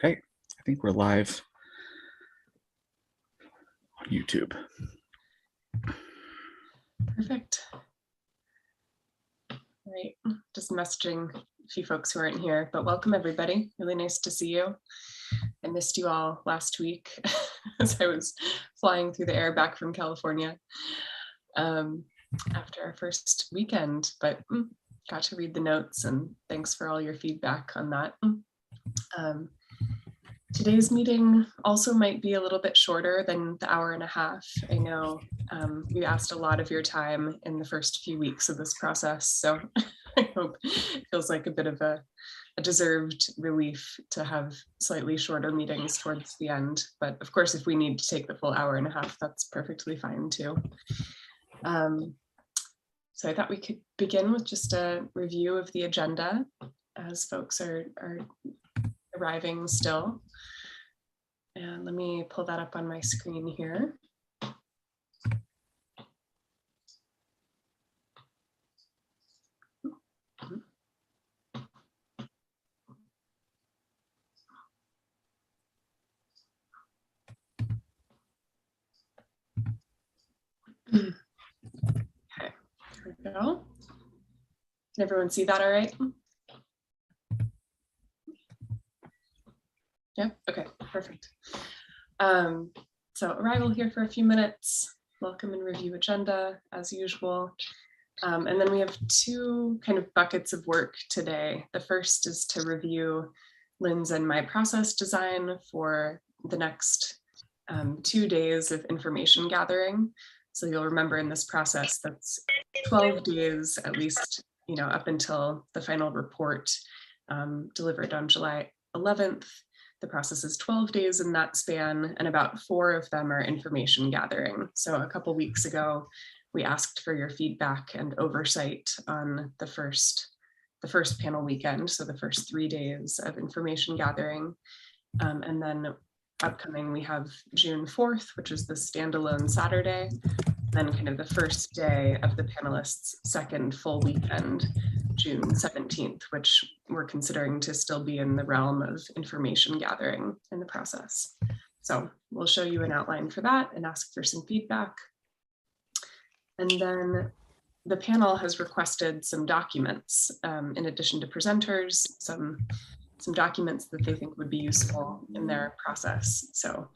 Okay, I think we're live on YouTube. Perfect. All right, just messaging a few folks who aren't here, but welcome everybody. Really nice to see you. I missed you all last week as I was flying through the air back from California after our first weekend, but got to read the notes and thanks for all your feedback on that. Today's meeting also might be a little bit shorter than the hour and a half. I know we asked a lot of your time in the first few weeks of this process, so I hope it feels like a bit of a deserved relief to have slightly shorter meetings towards the end. But of course, if we need to take the full hour and a half, that's perfectly fine too. So I thought we could begin with just a review of the agenda as folks are arriving still. And let me pull that up on my screen here. Okay, here we go. Can everyone see that all right? Yeah, okay, perfect. So arrival here for a few minutes, welcome and review agenda as usual. And then we have two kind of buckets of work today. The first is to review Lynn's and my process design for the next 2 days of information gathering. So you'll remember in this process, that's 12 days at least, up until the final report delivered on July 11th. The process is 12 days in that span, and about 4 of them are information gathering. So a couple weeks ago, we asked for your feedback and oversight on the first panel weekend, so the first 3 days of information gathering. And then upcoming, we have June 4th, which is the standalone Saturday, then kind of the first day of the panelists' second full weekend, June 17th, which we're considering to still be in the realm of information gathering in the process. So we'll show you an outline for that and ask for some feedback. And then the panel has requested some documents in addition to presenters, some documents that they think would be useful in their process. So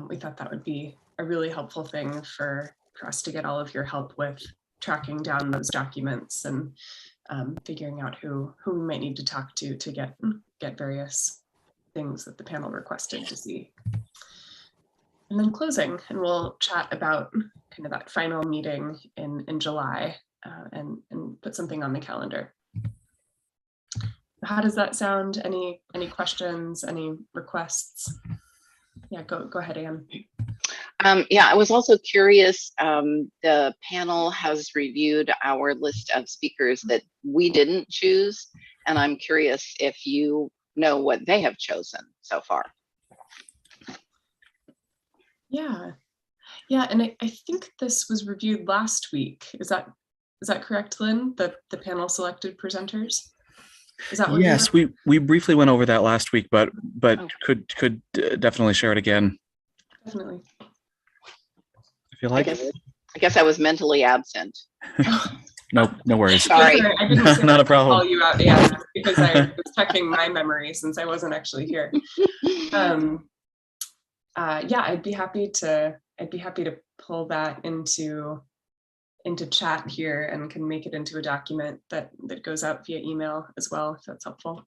we thought that would be a really helpful thing for us to get all of your help with tracking down those documents and figuring out who we might need to talk to get various things that the panel requested to see. And then closing, and we'll chat about kind of that final meeting in July and put something on the calendar. How does that sound? Any questions, any requests? Yeah, go ahead, Anne. Yeah, I was also curious, the panel has reviewed our list of speakers that we didn't choose, and I'm curious if you know what they have chosen so far. Yeah, and I think this was reviewed last week. Is that correct, Lynn? The panel selected presenters? Is that what yes, we briefly went over that last week, but oh. could definitely share it again. Definitely. If you like. I guess I was mentally absent. No worries. Sorry. I didn't not a problem. Call you out, Anne, because I was checking my memory since I wasn't actually here. Yeah, I'd be happy to pull that into chat here and can make it into a document that goes out via email as well, if that's helpful.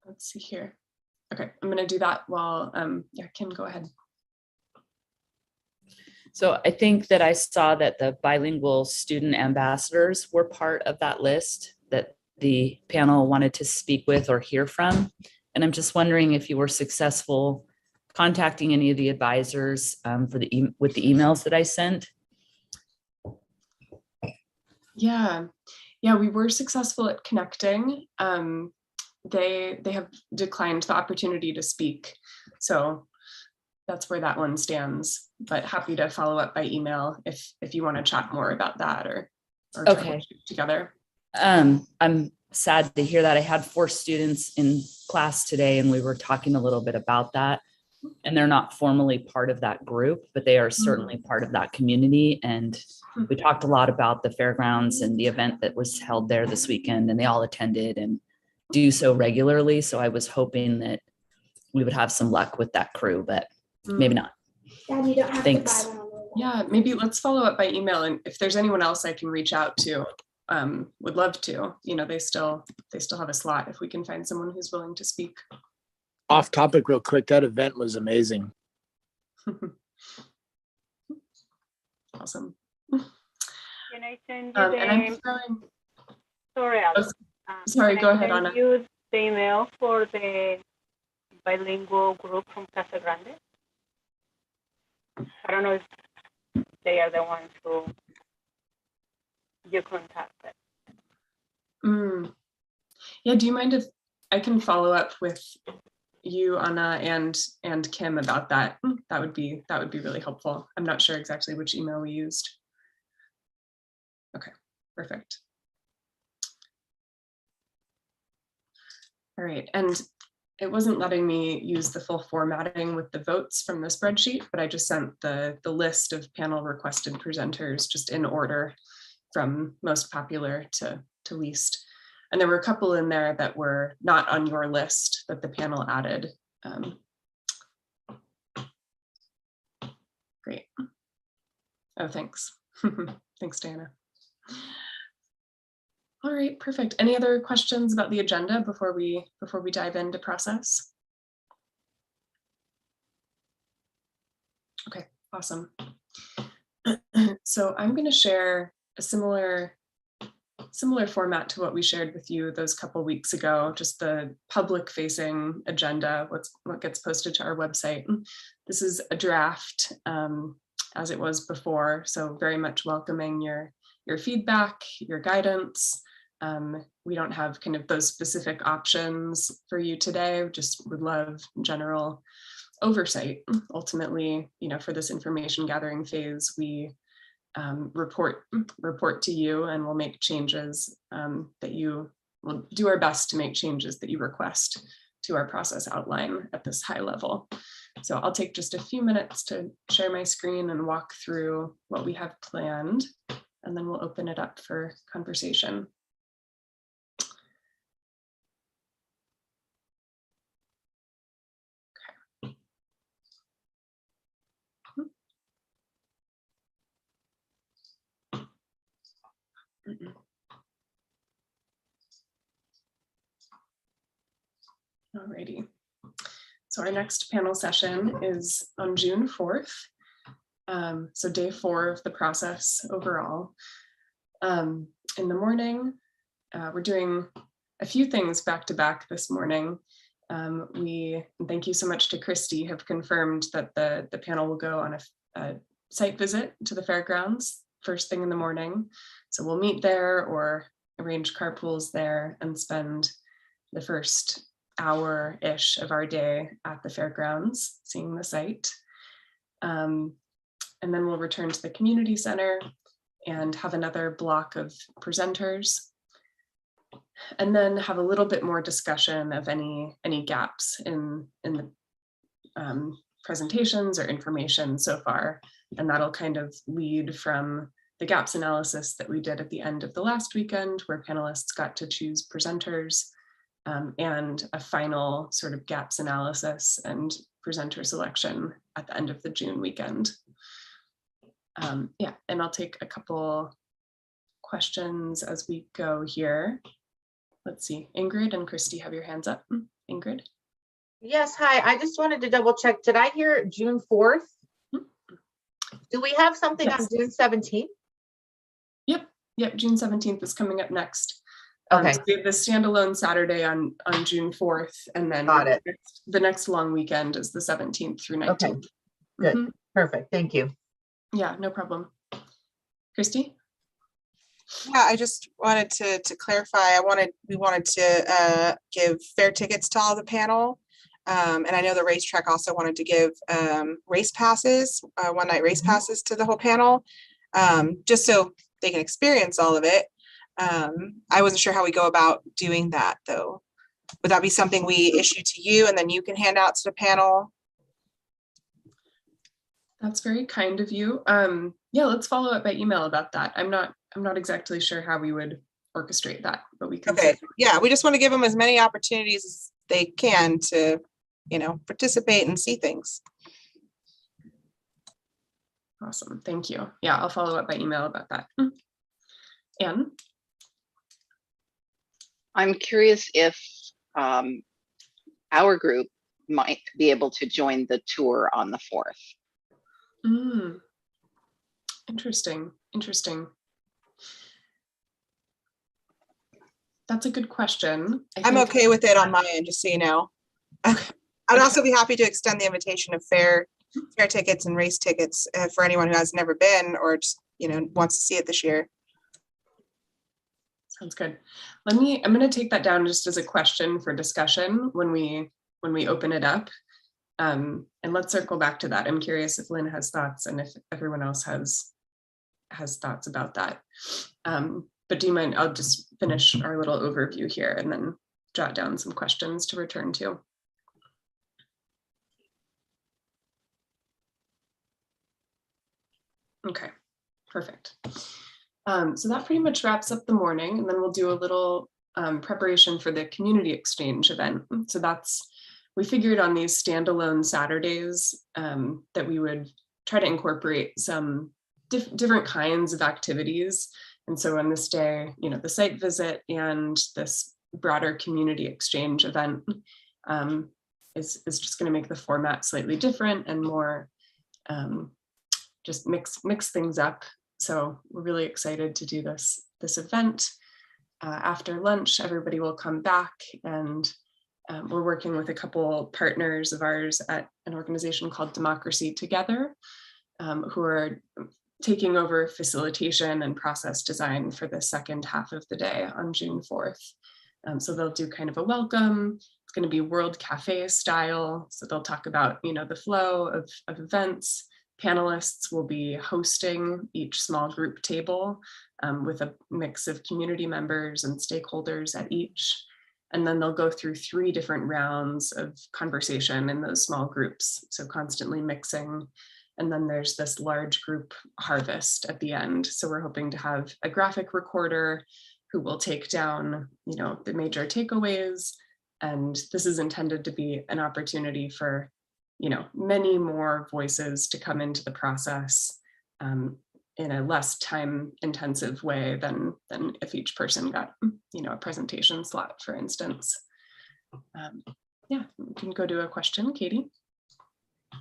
Let's see here. Okay, I'm going to do that while, yeah, Kim, go ahead. So I think that I saw that the bilingual student ambassadors were part of that list that the panel wanted to speak with or hear from. And I'm just wondering if you were successful contacting any of the advisors with the emails that I sent. Yeah, we were successful at connecting. They have declined the opportunity to speak, so that's where that one stands. But happy to follow up by email if you want to chat more about that or okay, together. I'm sad to hear that. I had 4 students in class today and we were talking a little bit about that. And they're not formally part of that group, but they are certainly part of that community. And we talked a lot about the fairgrounds and the event that was held there this weekend, and they all attended and do so regularly. So I was hoping that we would have some luck with that crew, but maybe not. Dad, you don't have Thanks. to buy one on the wall. Yeah, maybe let's follow up by email, and if there's anyone else I can reach out to, would love to. You know, they still have a slot if we can find someone who's willing to speak. Off topic real quick, that event was amazing. Awesome. Can I send you And I'm the, throwing, sorry, oh, sorry, can go I ahead, send Anna. you the email for the bilingual group from Casa Grande? I don't know if they are the ones who you contacted. Yeah, do you mind if I can follow up with you, Anna, and Kim about that? That would be really helpful. I'm not sure exactly which email we used. Okay, perfect. All right, and it wasn't letting me use the full formatting with the votes from the spreadsheet, but I just sent the list of panel requested presenters just in order from most popular to least. And there were a couple in there that were not on your list that the panel added. Great. Oh, thanks. Thanks, Diana. All right, perfect. Any other questions about the agenda before we dive into process? Okay, awesome. So I'm going to share a similar format to what we shared with you those couple weeks ago, just the public facing agenda, what gets posted to our website. This is a draft as it was before, so very much welcoming your feedback, your guidance. We don't have kind of those specific options for you today, just would love general oversight. Ultimately, you know, for this information gathering phase, we report to you, and we'll make changes that you will do our best to make changes that you request to our process outline at this high level. So I'll take just a few minutes to share my screen and walk through what we have planned, and then we'll open it up for conversation. Alrighty. So our next panel session is on June 4th. So day 4 of the process overall. In the morning, we're doing a few things back to back this morning. We, thank you so much to Christy, have confirmed that the panel will go on a site visit to the fairgrounds first thing in the morning. So we'll meet there or arrange carpools there and spend the first hour-ish of our day at the fairgrounds, seeing the site. And then we'll return to the community center and have another block of presenters, and then have a little bit more discussion of any gaps in the presentations or information so far. And that'll kind of lead from the gaps analysis that we did at the end of the last weekend, where panelists got to choose presenters, and a final sort of gaps analysis and presenter selection at the end of the June weekend. Yeah, and I'll take a couple questions as we go here. Let's see, Ingrid and Christy have your hands up. Ingrid? Yes, hi. I just wanted to double check. Did I hear June 4th? Do we have something Yes. on June 17th? Yep, June 17th is coming up next. Okay. So we have the standalone Saturday on June 4th, and then Got it. the next long weekend is the 17th through 19th. Okay, good. Mhm. Perfect. Thank you. Yeah, no problem. Christy? Yeah, I just wanted to clarify. We wanted to give fare tickets to all the panel. And I know the racetrack also wanted to give race passes, one night race passes to the whole panel, just so they can experience all of it. I wasn't sure how we go about doing that though. Would that be something we issue to you and then you can hand out to the panel? That's very kind of you. Yeah, let's follow up by email about that. I'm not exactly sure how we would orchestrate that, but we can. Okay, yeah, we just want to give them as many opportunities as they can to, participate and see things. Awesome, thank you. Yeah, I'll follow up by email about that. Anne? I'm curious if our group might be able to join the tour on the 4th. Interesting. That's a good question. I'm okay with it on my end, just so you know. I'd also be happy to extend the invitation of fair tickets and race tickets for anyone who has never been or just, wants to see it this year. Sounds good. I'm going to take that down just as a question for discussion when we open it up. And let's circle back to that. I'm curious if Lynn has thoughts and if everyone else has thoughts about that. But do you mind, I'll just finish our little overview here and then jot down some questions to return to. Okay, perfect. So that pretty much wraps up the morning, and then we'll do a little preparation for the community exchange event. So we figured on these standalone Saturdays that we would try to incorporate some different kinds of activities. And so on this day, the site visit and this broader community exchange event is just going to make the format slightly different and more just mix things up. So we're really excited to do this event. After lunch, everybody will come back, and we're working with a couple partners of ours at an organization called Democracy Together, who are taking over facilitation and process design for the second half of the day on June 4th. So they'll do kind of a welcome. It's going to be World Cafe style. So they'll talk about, the flow of events. Panelists will be hosting each small group table with a mix of community members and stakeholders at each. And then they'll go through 3 different rounds of conversation in those small groups. So constantly mixing. And then there's this large group harvest at the end. So we're hoping to have a graphic recorder who will take down, the major takeaways. And this is intended to be an opportunity for, many more voices to come into the process in a less time intensive way than if each person got, a presentation slot, for instance. Yeah, we can go to a question, Katie.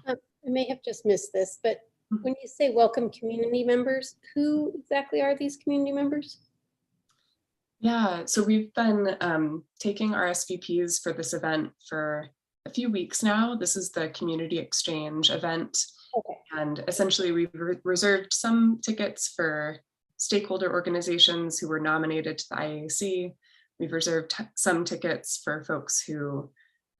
I may have just missed this, but when you say welcome community members, who exactly are these community members? Yeah, so we've been taking RSVPs for this event for a few weeks now. This is the community exchange event. Okay. And essentially we've reserved some tickets for stakeholder organizations who were nominated to the IAC. We've reserved some tickets for folks who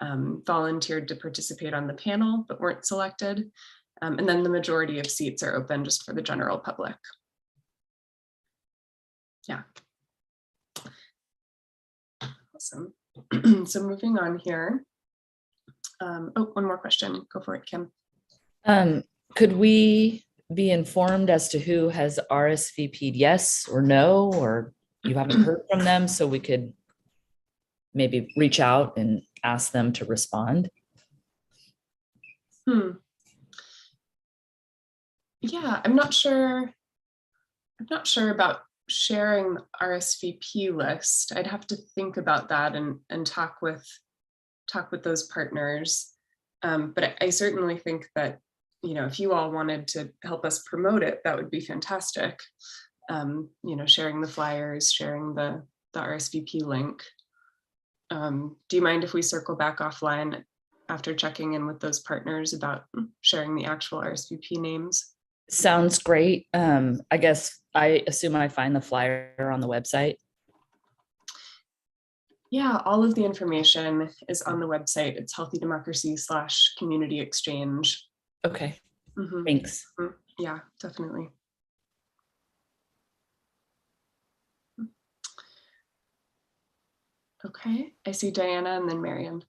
volunteered to participate on the panel but weren't selected. And then the majority of seats are open just for the general public. Yeah. Awesome. So moving on here. One more question. Go for it, Kim. Could we be informed as to who has RSVP'd yes or no, or you haven't heard from them, so we could maybe reach out and ask them to respond? Yeah, I'm not sure about sharing the RSVP list. I'd have to think about that and talk with those partners. But I certainly think that, if you all wanted to help us promote it, that would be fantastic. Sharing the flyers, sharing the RSVP link. Do you mind if we circle back offline after checking in with those partners about sharing the actual RSVP names? Sounds great. I guess I assume I find the flyer on the website. Yeah, all of the information is on the website. It's Healthy Democracy/Community Exchange. Okay, thanks. Yeah, definitely. Okay, I see Diana and then Marion.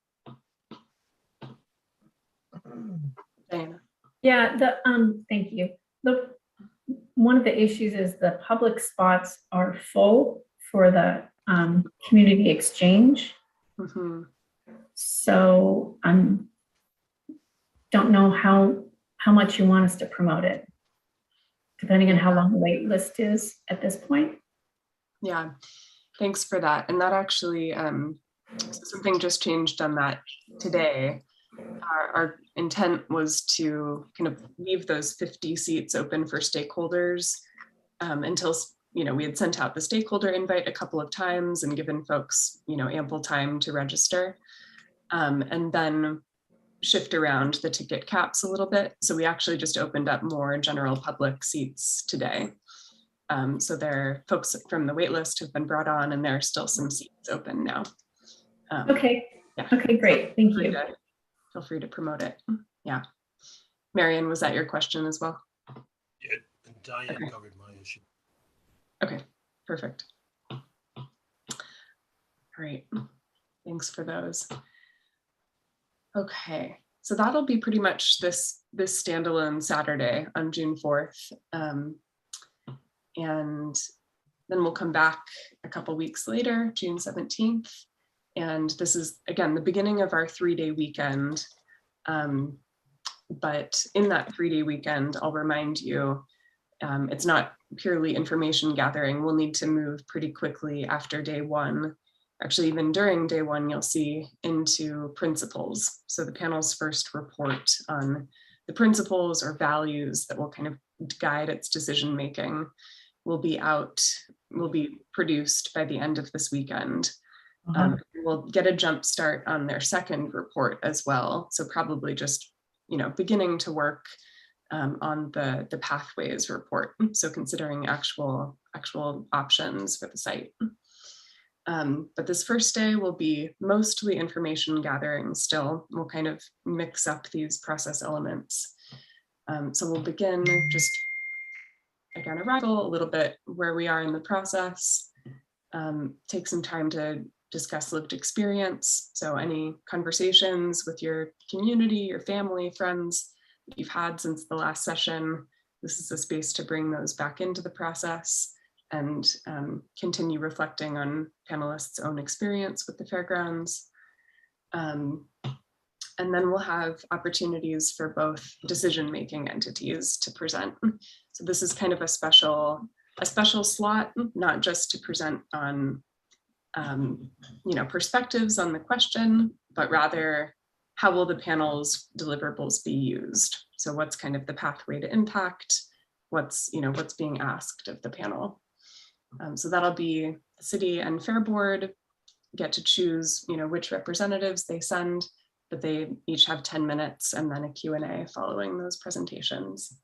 Diana. Yeah, thank you. One of the issues is the public spots are full for the community exchange. Mhm. So don't know how much you want us to promote it, depending on how long the wait list is at this point. Yeah, thanks for that. And that actually, something just changed on that today. Our intent was to kind of leave those 50 seats open for stakeholders until, we had sent out the stakeholder invite a couple of times and given folks, ample time to register, and then shift around the ticket caps a little bit. So we actually just opened up more general public seats today. So there, folks from the wait list have been brought on, and there are still some seats open now. Okay. Yeah. Okay, great. Thank you. Feel free to promote it. Yeah. Marion, was that your question as well? Yeah, and Diane covered my issue. Okay, perfect. All right, thanks for those. Okay, so that'll be pretty much this standalone Saturday on June 4th. And then we'll come back a couple weeks later, June 17th. And this is, again, the beginning of our 3-day weekend. But in that 3-day weekend, I'll remind you, it's not purely information gathering. We'll need to move pretty quickly after day 1. Actually, even during day 1, you'll see into principles. So the panel's first report on the principles or values that will kind of guide its decision making will be produced by the end of this weekend. We'll get a jump start on their second report as well. So probably just, beginning to work on the pathways report. So considering actual options for the site. But this first day will be mostly information gathering still. We'll kind of mix up these process elements. So we'll begin just, again, arrival, a little bit where we are in the process, take some time to discuss lived experience. So any conversations with your community, your family, friends that you've had since the last session, this is a space to bring those back into the process and continue reflecting on panelists' own experience with the Fairgrounds. And then we'll have opportunities for both decision-making entities to present. So this is kind of a special slot, not just to present on perspectives on the question, but rather how will the panel's deliverables be used? So what's kind of the pathway to impact? What's being asked of the panel? So that'll be the city and Fair Board get to choose, which representatives they send, but they each have 10 minutes and then a Q&A following those presentations.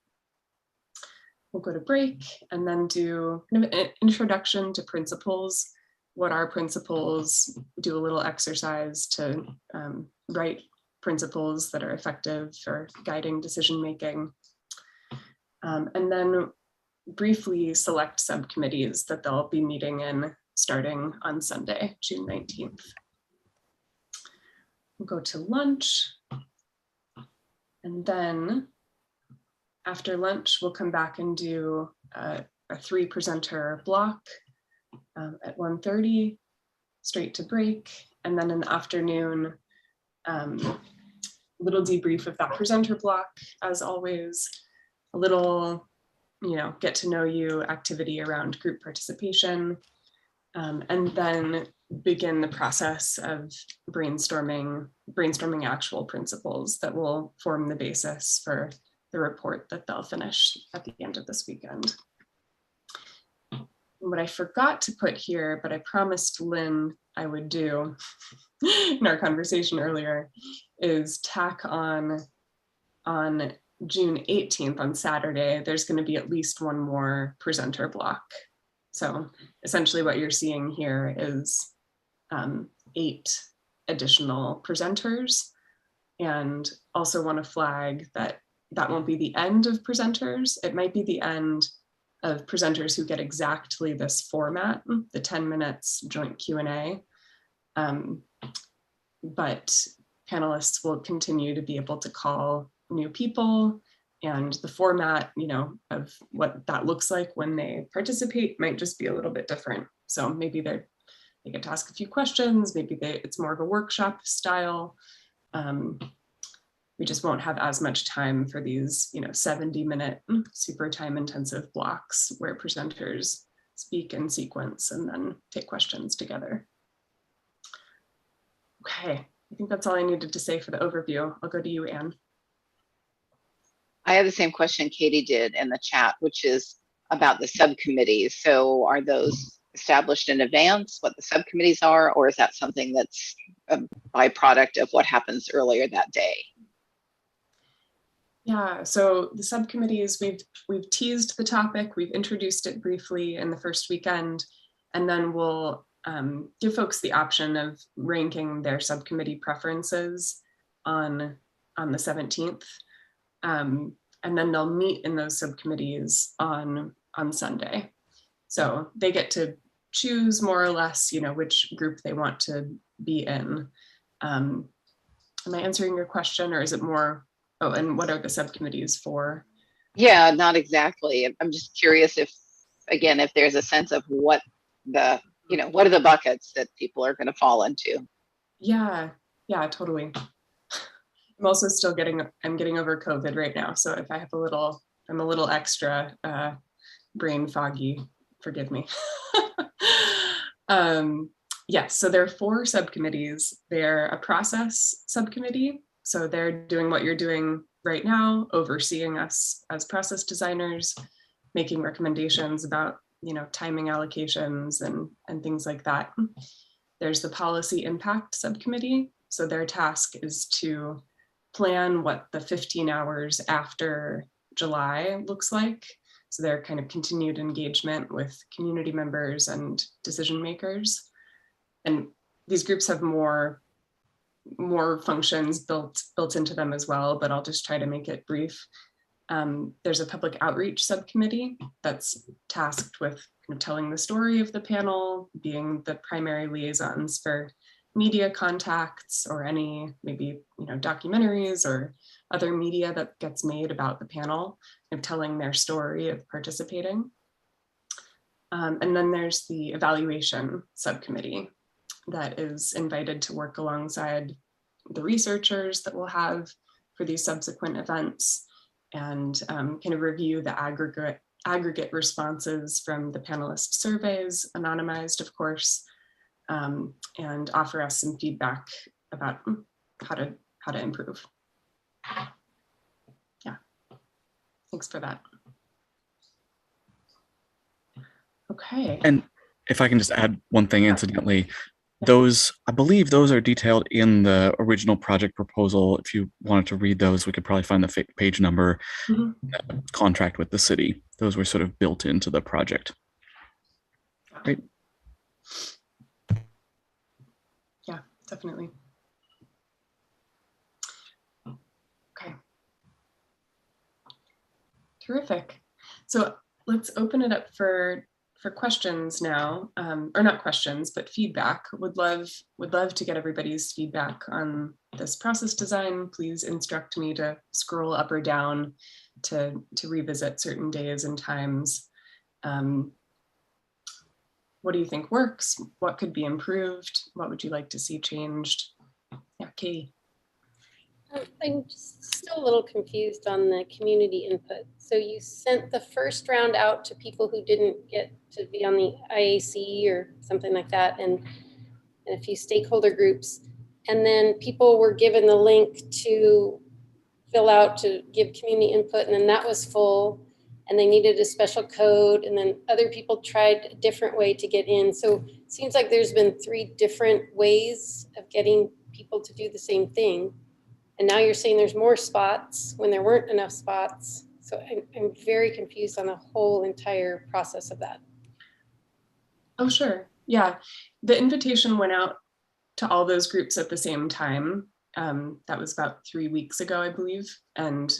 We'll go to break and then do kind of an introduction to principles. What are principles? Do a little exercise to write principles that are effective for guiding decision making. And then briefly select subcommittees that they'll be meeting in starting on Sunday, June 19th. We'll go to lunch. And then after lunch, we'll come back and do a 3-presenter block at 1:30, straight to break. And then in the afternoon, little debrief of that presenter block, as always, a little, get to know you activity around group participation, and then begin the process of brainstorming actual principles that will form the basis for the report that they'll finish at the end of this weekend. What I forgot to put here, but I promised Lynn I would do in our conversation earlier, is tack on June 18th on Saturday, there's going to be at least one more presenter block. So essentially what you're seeing here is 8 additional presenters, and also want to flag that won't be the end of presenters. It might be the end of presenters who get exactly this format, the 10 minutes joint Q&A. But panelists will continue to be able to call new people, and the format, of what that looks like when they participate might just be a little bit different. So maybe they get to ask a few questions, maybe it's more of a workshop style. We just won't have as much time for these, 70-minute super time intensive blocks where presenters speak in sequence and then take questions together. Okay, I think that's all I needed to say for the overview. I'll go to you, Anne. I have the same question Katie did in the chat, which is about the subcommittees. So are those established in advance, what the subcommittees are, or is that something that's a byproduct of what happens earlier that day? Yeah, so the subcommittees, we've teased the topic, we've introduced it briefly in the first weekend, and then we'll give folks the option of ranking their subcommittee preferences on the 17th. And then they'll meet in those subcommittees on Sunday. So they get to choose more or less, which group they want to be in. Am I answering your question, or is it more, oh, and what are the subcommittees for? Yeah, not exactly. I'm just curious if there's a sense of what are the buckets that people are going to fall into? Yeah, totally. I'm also still getting over COVID right now. So if I have I'm a little extra brain foggy, forgive me. Yes, so there are 4 subcommittees. They're a process subcommittee. So they're doing what you're doing right now, overseeing us as process designers, making recommendations about, timing allocations and things like that. There's the policy impact subcommittee. So their task is to plan what the 15 hours after July looks like. So their kind of continued engagement with community members and decision makers. And these groups have more functions built into them as well, but I'll just try to make it brief. There's a public outreach subcommittee that's tasked with kind of telling the story of the panel, being the primary liaisons for media contacts or any maybe documentaries or other media that gets made about the panel, of telling their story of participating. And then there's the evaluation subcommittee that is invited to work alongside the researchers that we'll have for these subsequent events, and kind of review the aggregate responses from the panelist surveys, anonymized of course, and offer us some feedback about how to improve. Yeah, thanks for that. Okay. And if I can just add one thing incidentally, I believe those are detailed in the original project proposal. If you wanted to read those, we could probably find the page number. Contract with the city. Those were sort of built into the project. Great. Yeah, definitely. Okay. Terrific. So let's open it up for questions now, or not questions, but feedback. Would love to get everybody's feedback on this process design. Please instruct me to scroll up or down to revisit certain days and times. What do you think works? What could be improved? What would you like to see changed? Yeah, Katie. I'm just still a little confused on the community input. So you sent the first round out to people who didn't get to be on the IAC or something like that, and a few stakeholder groups. And then people were given the link to fill out to give community input, and then that was full, and they needed a special code, and then other people tried a different way to get in. So it seems like there's been 3 different ways of getting people to do the same thing. And now you're saying there's more spots when there weren't enough spots. So I'm very confused on the whole entire process of that. Oh, sure. Yeah. The invitation went out to all those groups at the same time. That was about 3 weeks ago, I believe. And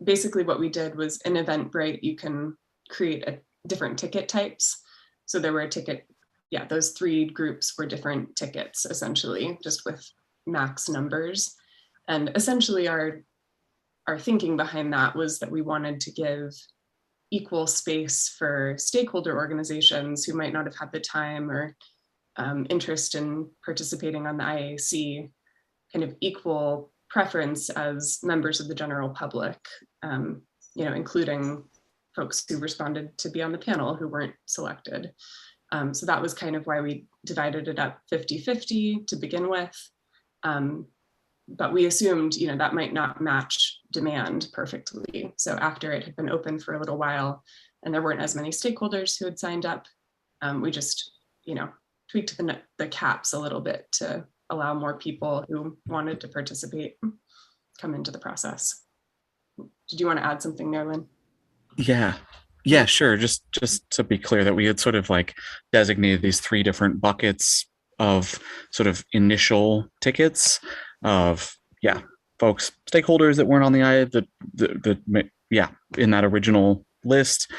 basically what we did was in Eventbrite, you can create different ticket types. So there were ticket yeah, those 3 groups were different tickets, essentially, just with max numbers. And essentially our thinking behind that was that we wanted to give equal space for stakeholder organizations who might not have had the time or interest in participating on the IAC, kind of equal preference as members of the general public, including folks who responded to be on the panel who weren't selected. So that was kind of why we divided it up 50-50 to begin with. But we assumed, that might not match demand perfectly. So after it had been open for a little while and there weren't as many stakeholders who had signed up, we just, tweaked the caps a little bit to allow more people who wanted to participate come into the process. Did you want to add something there, Lynn? Yeah, sure. Just to be clear that we had sort of like designated these 3 different buckets of sort of initial tickets of, folks, stakeholders that weren't on the in that original list,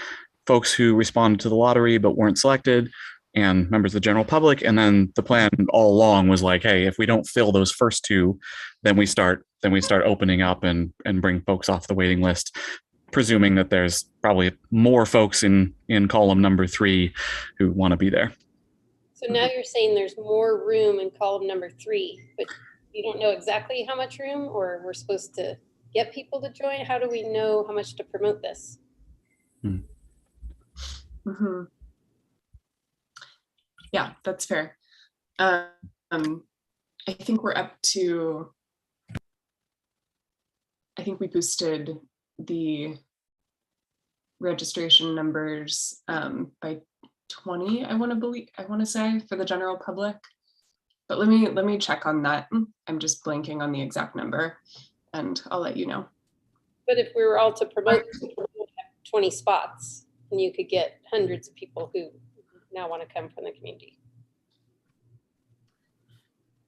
folks who responded to the lottery but weren't selected, and members of the general public. And then the plan all along was like, hey, if we don't fill those first 2, then we start opening up and bring folks off the waiting list, presuming that there's probably more folks in column number 3 who want to be there. So now you're saying there's more room in column number 3, but you don't know exactly how much room, or we're supposed to get people to join? How do we know how much to promote this? Mm-hmm. Yeah, that's fair. I think we're up to, I think we boosted the registration numbers by 20, I want to say, for the general public. But let me check on that. I'm just blanking on the exact number and I'll let you know. But if we were all to promote 20 spots, and you could get hundreds of people who now want to come from the community.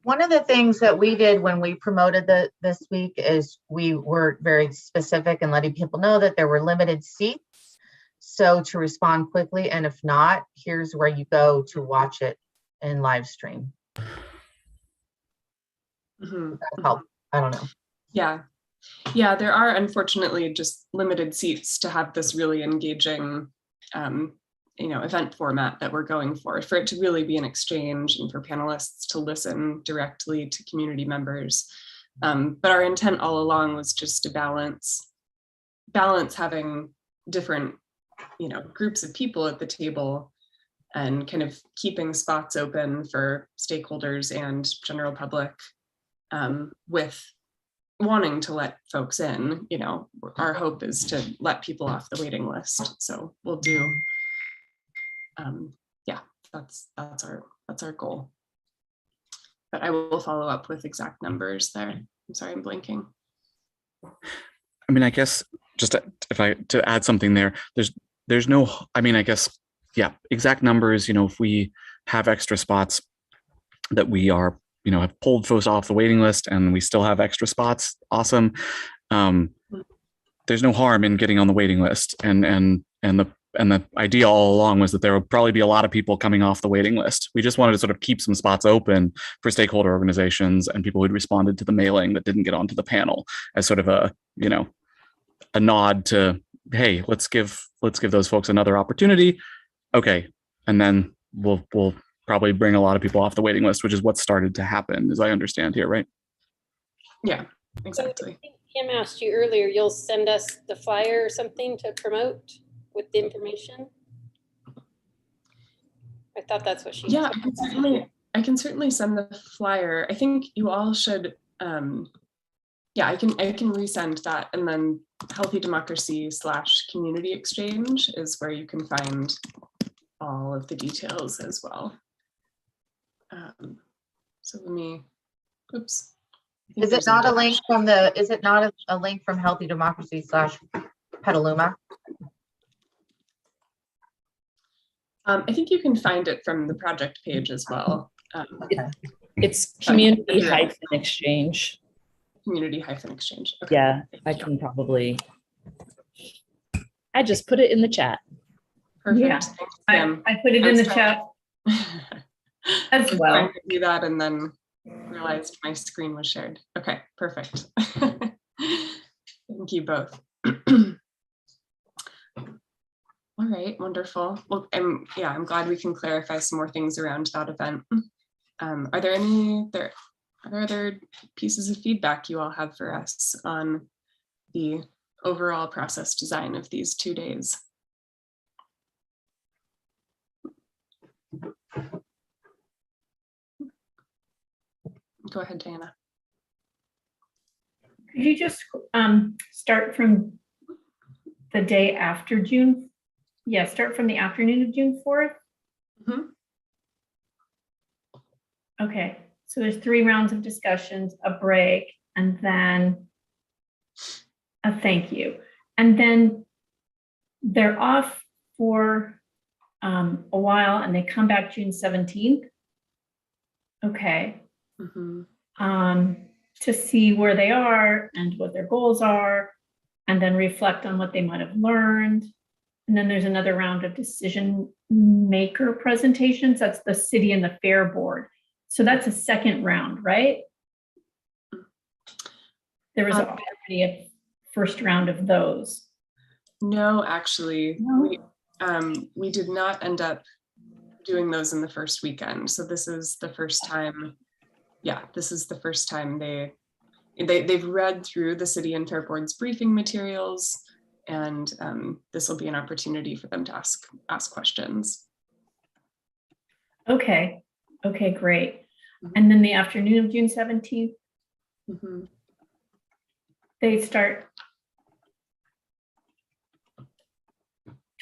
One of the things that we did when we promoted this week is we were very specific and letting people know that there were limited seats. So to respond quickly, and if not, here's where you go to watch it in live stream. That helped. I don't know. Yeah, there are unfortunately just limited seats to have this really engaging event format that we're going for it to really be an exchange and for panelists to listen directly to community members. But our intent all along was just to balance having different, groups of people at the table and kind of keeping spots open for stakeholders and general public, with wanting to let folks in. Our hope is to let people off the waiting list. So we'll do, that's our goal. But I will follow up with exact numbers there. I'm sorry, I'm blanking. I mean, I guess just to add something there, there's no, I mean, I guess, exact numbers, if we have extra spots that we are, have pulled folks off the waiting list and we still have extra spots, awesome. There's no harm in getting on the waiting list. And the idea all along was that there would probably be a lot of people coming off the waiting list. We just wanted to sort of keep some spots open for stakeholder organizations and people who'd responded to the mailing that didn't get onto the panel as sort of a nod to, hey, let's give those folks another opportunity. Okay. And then we'll probably bring a lot of people off the waiting list, which is what started to happen, as I understand here, right? Yeah, exactly. So I think Kim asked you earlier, you'll send us the flyer or something to promote with the information? I thought that's what she said. I can certainly send the flyer. I think you all should, I can resend that, and then Healthy Democracy / Community Exchange is where you can find all of the details as well. So let me, oops. Is it not a link from a link from Healthy Democracy / Petaluma? I think you can find it from the project page as well. It's community-exchange. Community-exchange. Okay. Yeah, I can probably. I just put it in the chat. Perfect. Yeah, I put it in the chat As well. Trying to do that and then realized my screen was shared. Okay, perfect. Thank you both. All right, wonderful. Well, I'm glad we can clarify some more things around that event. Are there other pieces of feedback you all have for us on the overall process design of these 2 days? Go ahead, Diana. Could you just start from the day after June? Yeah, start from the afternoon of June 4th. Mm-hmm. Okay, so there's 3 rounds of discussions, a break, and then a thank you. And then they're off for a while and they come back June 17th. Okay. Mm-hmm. To see where they are and what their goals are, and then reflect on what they might have learned. And then there's another round of decision maker presentations. That's the city and the fair board. So that's a second round, right? There was already a first round of those. No, actually, No? we did not end up doing those in the first weekend. So this is the first time. Yeah, this is the first time they've read through the city and fair board's briefing materials, and this will be an opportunity for them to ask questions. Okay, great. And then the afternoon of June 17th, Mm-hmm. they start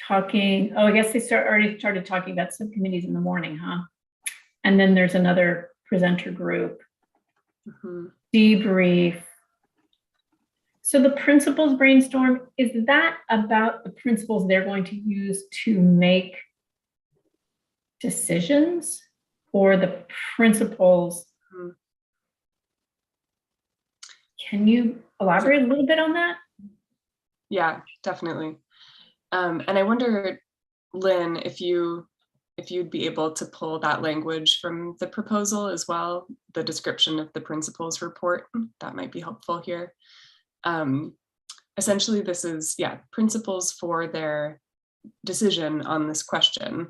talking. Oh, I guess they already started talking about subcommittees in the morning, huh? And then there's another presenter group. Mm-hmm. Debrief. So the principles brainstorm, is that about the principles they're going to use to make decisions, or the principles? Mm-hmm. Can you elaborate a little bit on that? Yeah, definitely. And I wonder, Lynn, if you'd be able to pull that language from the proposal as well, the description of the principles report, that might be helpful here. Essentially, this is, principles for their decision on this question.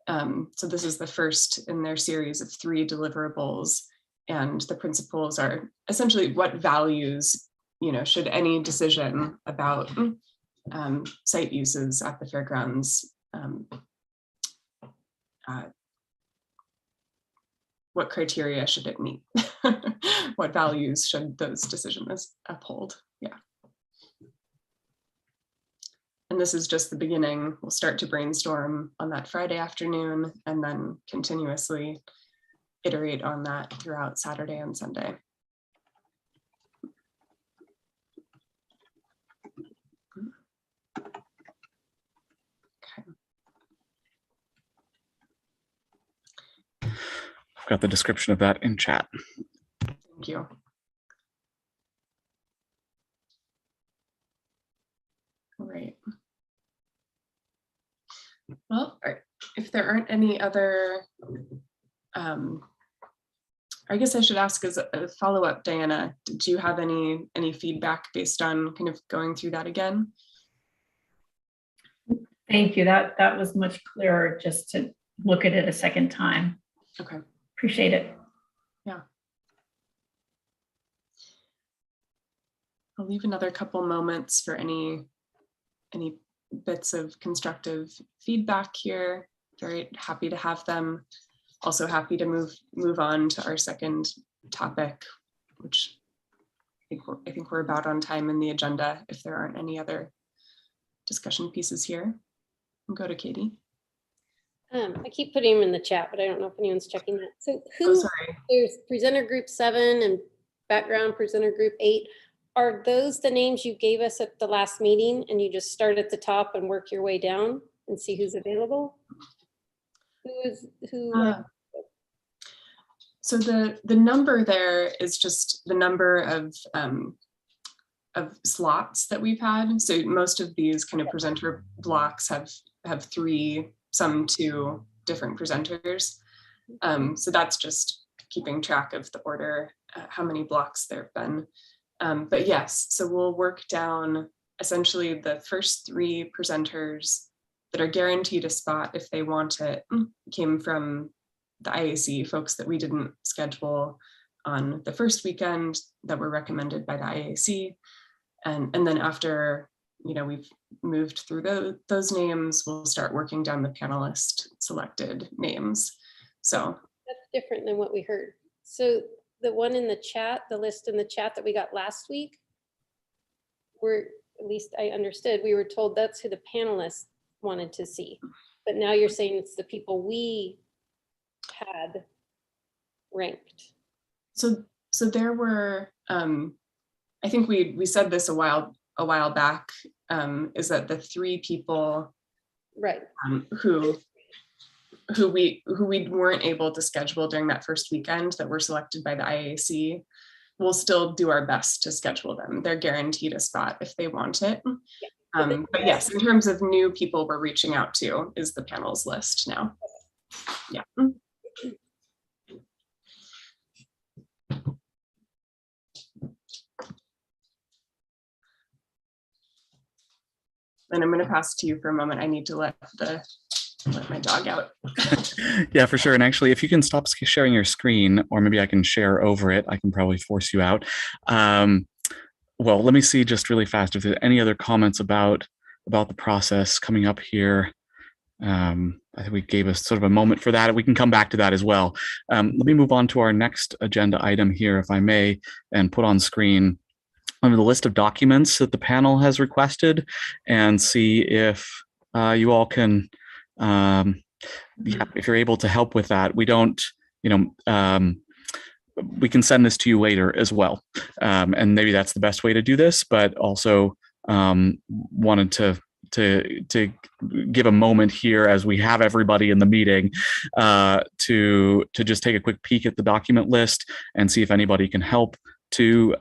So this is the first in their series of 3 deliverables, and the principles are essentially what values, should any decision about site uses at the fairgrounds, what criteria should it meet? What values should those decisions uphold? Yeah. And this is just the beginning. We'll start to brainstorm on that Friday afternoon and then continuously iterate on that throughout Saturday and Sunday. I've got the description of that in chat. Thank you. All right. Well, if there aren't any other, I guess I should ask as a follow-up, Diana, did you have any feedback based on kind of going through that again? Thank you. That was much clearer just to look at it a second time. Okay. Appreciate it. Yeah. I'll leave another couple moments for any bits of constructive feedback here. Very happy to have them. Also happy to move on to our second topic, which I think we're about on time in the agenda if there aren't any other discussion pieces here. I'll go to Katie. I keep putting them in the chat, but I don't know if anyone's checking that. So there's presenter group 7 and background presenter group 8. Are those the names you gave us at the last meeting, and you just start at the top and work your way down and see who's available? So the number there is just the number of slots that we've had. So most of these kind of presenter blocks have 3, some 2 different presenters. So that's just keeping track of the order, how many blocks there have been. But yes, so we'll work down essentially the first 3 presenters that are guaranteed a spot if they want it, came from the IAC folks that we didn't schedule on the first weekend that were recommended by the IAC. And then after, you know, we've moved through those names, we'll start working down the panelist selected names. So that's different than what we heard. So the one in the chat, the list in the chat that we got last week, at least I understood, we were told that's who the panelists wanted to see. But now you're saying it's the people we had ranked. So there were, I think we said this a while back, is that the 3 people, right, who we weren't able to schedule during that first weekend that were selected by the IAC, we'll still do our best to schedule them. They're guaranteed a spot if they want it. But yes, in terms of new people we're reaching out to is the panels list now. Yeah. And I'm going to pass to you for a moment. I need to let my dog out. Yeah, for sure. And actually, if you can stop sharing your screen, or maybe I can share over it, I can probably force you out. Well, let me see just really fast if there's any other comments about the process coming up here. I think we gave us sort of a moment for that. We can come back to that as well. Let me move on to our next agenda item here, if I may, and put on screen under the list of documents that the panel has requested, and see if you all can, if you're able to help with that. We don't, we can send this to you later as well. And maybe that's the best way to do this, but also wanted to give a moment here as we have everybody in the meeting to just take a quick peek at the document list and see if anybody can help to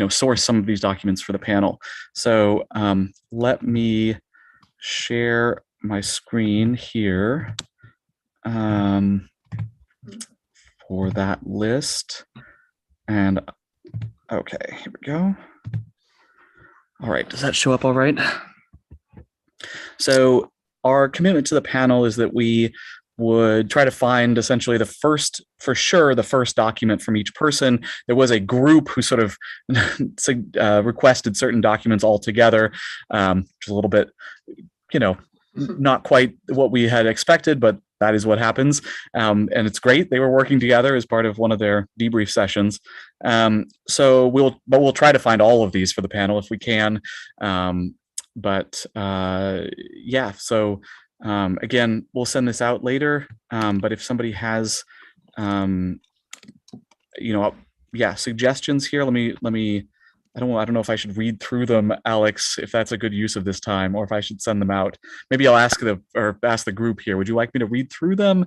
source some of these documents for the panel. So let me share my screen here for that list. And okay, here we go. All right, does that show up all right? So our commitment to the panel is that we would try to find essentially the first document from each person. There was a group who sort of requested certain documents all together, which is a little bit, not quite what we had expected, but that is what happens. And it's great. They were working together as part of one of their debrief sessions. So we'll try to find all of these for the panel if we can. Yeah, so again, we'll send this out later. But if somebody has, suggestions here, let me. I don't know if I should read through them, Alex, if that's a good use of this time, or if I should send them out. Maybe I'll ask the group here. Would you like me to read through them,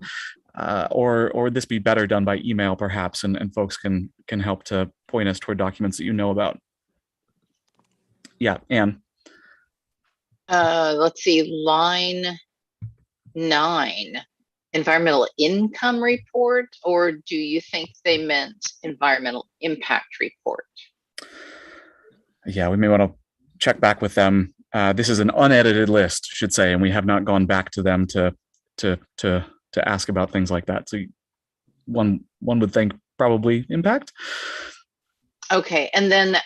or would this be better done by email, perhaps, and folks can help to point us toward documents that you know about? Yeah, Anne. Let's see, line 9, environmental income report, or do you think they meant environmental impact report? Yeah, we may want to check back with them. This is an unedited list, I should say, and we have not gone back to them to ask about things like that. So one would think probably impact. Okay, and then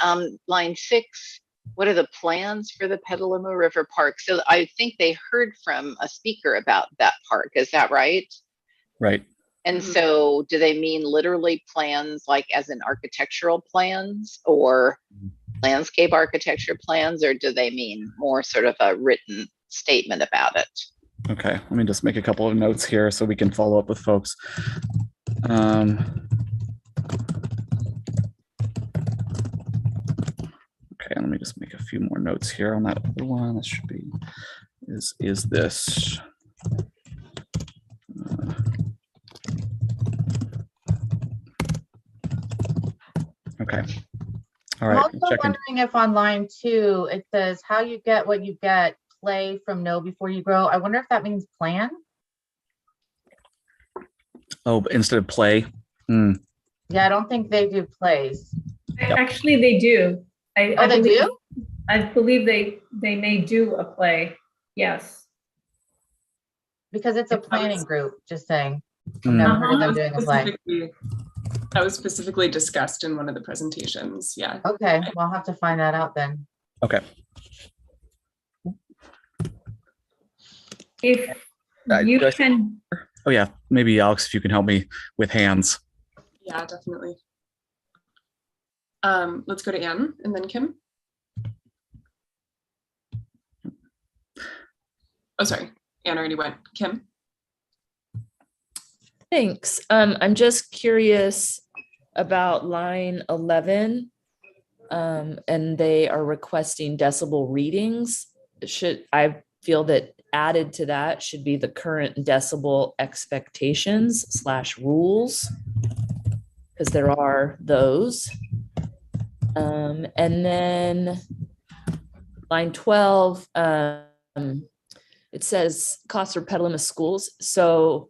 line 6. What are the plans for the Petaluma River Park? So I think they heard from a speaker about that park. Is that right? Right. And so do they mean literally plans like as in architectural plans or landscape architecture plans, or do they mean more sort of a written statement about it? Okay, let me just make a couple of notes here so we can follow up with folks. Okay, let me just make a few more notes here on that other one. This should be, is this. Okay. All right. I'm also wondering if on line 2, it says how you get what you get, play from know before you grow. I wonder if that means plan. Oh, but instead of play. Hmm. Yeah, I don't think they do plays. Actually, they do. Oh, they do? I believe they may do a play. Yes. Because it's a planning group, just saying. I've Hmm. never heard of them doing a play. That was specifically discussed in one of the presentations. Yeah. Okay, well, I'll have to find that out then. Okay. If you can, Oh yeah, maybe Alex, if you can help me with hands. Yeah, definitely. Let's go to Anne and then Kim. Oh, sorry. Anne already went. Kim? Thanks. I'm just curious about line 11. And they are requesting decibel readings. I feel that added to that should be the current decibel expectations / rules, because there are those. And then line 12, it says costs for Petaluma schools. So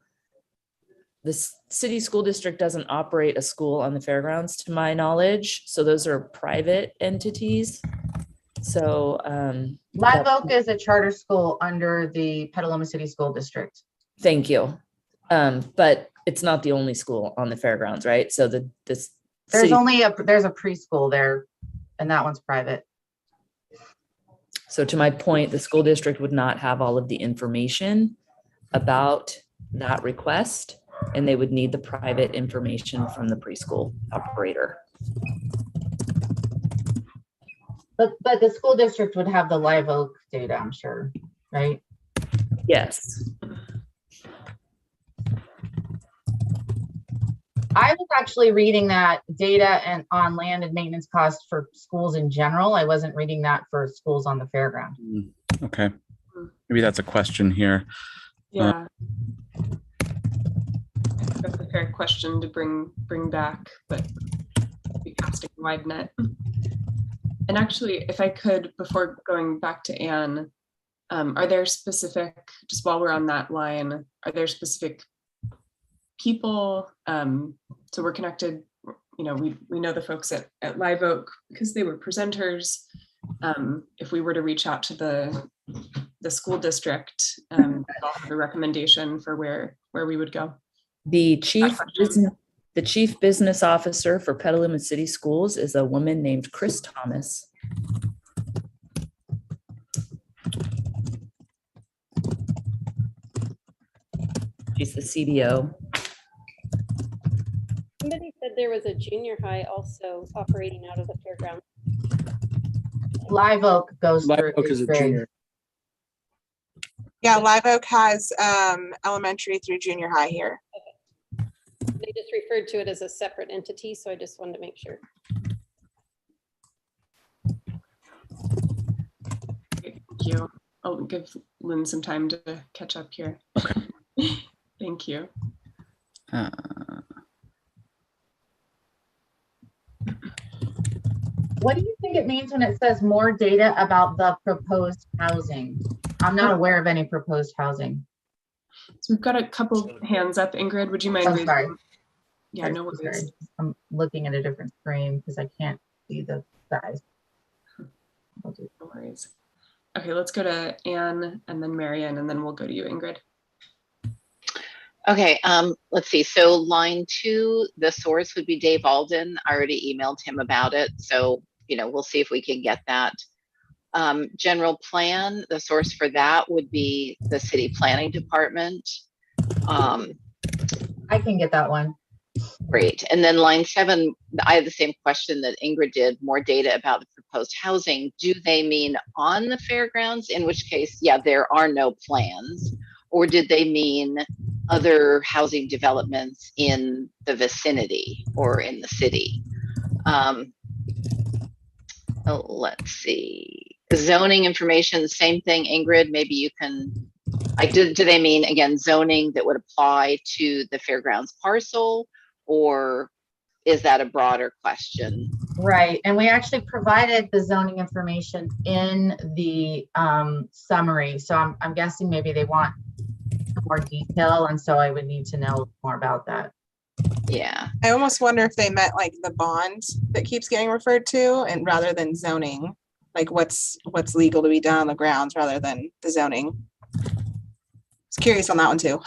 the city school district doesn't operate a school on the fairgrounds, to my knowledge. So those are private entities. So Live Oak is a charter school under the Petaluma City School District. thank you. But it's not the only school on the fairgrounds, right? So there's a preschool there, and that one's private. So to my point, the school district would not have all of the information about that request, and they would need the private information from the preschool operator. But the school district would have the Live Oak data, I'm sure, right? Yes. I was actually reading that data and on land and maintenance costs for schools in general. I wasn't reading that for schools on the fairground. Okay. Maybe that's a question here. Yeah. That's a fair question to bring back, but be casting a wide net. And actually, if I could, before going back to Anne, are there specific, just while we're on that line, are there specific people? So we're connected, we know the folks at Live Oak because they were presenters. If we were to reach out to the school district, I'll have a recommendation for where we would go. The chief business officer for Petaluma City Schools is a woman named Chris Thomas. She's the CDO. Somebody said there was a junior high also operating out of the fairground. Live Oak goes Live through Oak is a grade. junior. Yeah, Live Oak has elementary through junior high here. They just referred to it as a separate entity, so I just wanted to make sure. Thank you. I'll give Lynn some time to catch up here. Okay. Thank you. What do you think it means when it says more data about the proposed housing? I'm not aware of any proposed housing. So we've got a couple hands up. Ingrid, would you mind? Oh, sorry. Yeah, no worries. Sorry. I'm looking at a different frame because I can't see the size. No worries. Okay, let's go to Anne and then Marian, and then we'll go to you, Ingrid. Okay, let's see. So line 2, the source would be Dave Alden. I already emailed him about it. So, we'll see if we can get that. General plan, the source for that would be the city planning department. I can get that one. Great. And then line 7, I have the same question that Ingrid did, more data about the proposed housing. Do they mean on the fairgrounds? In which case, yeah, there are no plans. Or did they mean other housing developments in the vicinity or in the city? Let's see. Zoning information, same thing, Ingrid, maybe you can, do they mean, again, zoning that would apply to the fairgrounds parcel, or is that a broader question? Right, and we actually provided the zoning information in the summary. So I'm guessing maybe they want more detail, and so I would need to know more about that. Yeah. I almost wonder if they meant like the bond that keeps getting referred to, and rather than zoning, like what's legal to be done on the grounds rather than the zoning. I was curious on that one too.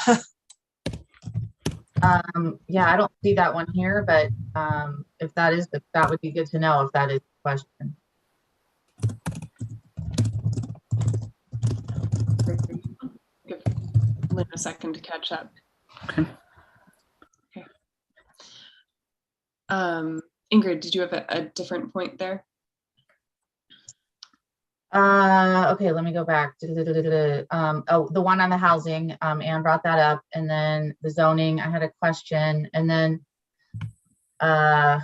Yeah, I don't see that one here, but if that is, that would be good to know if that is the question. Give Lynn a second to catch up. Okay. Okay. Ingrid, did you have a different point there? Okay, let me go back. Oh, the one on the housing, Anne brought that up, and then the zoning, I had a question, and then the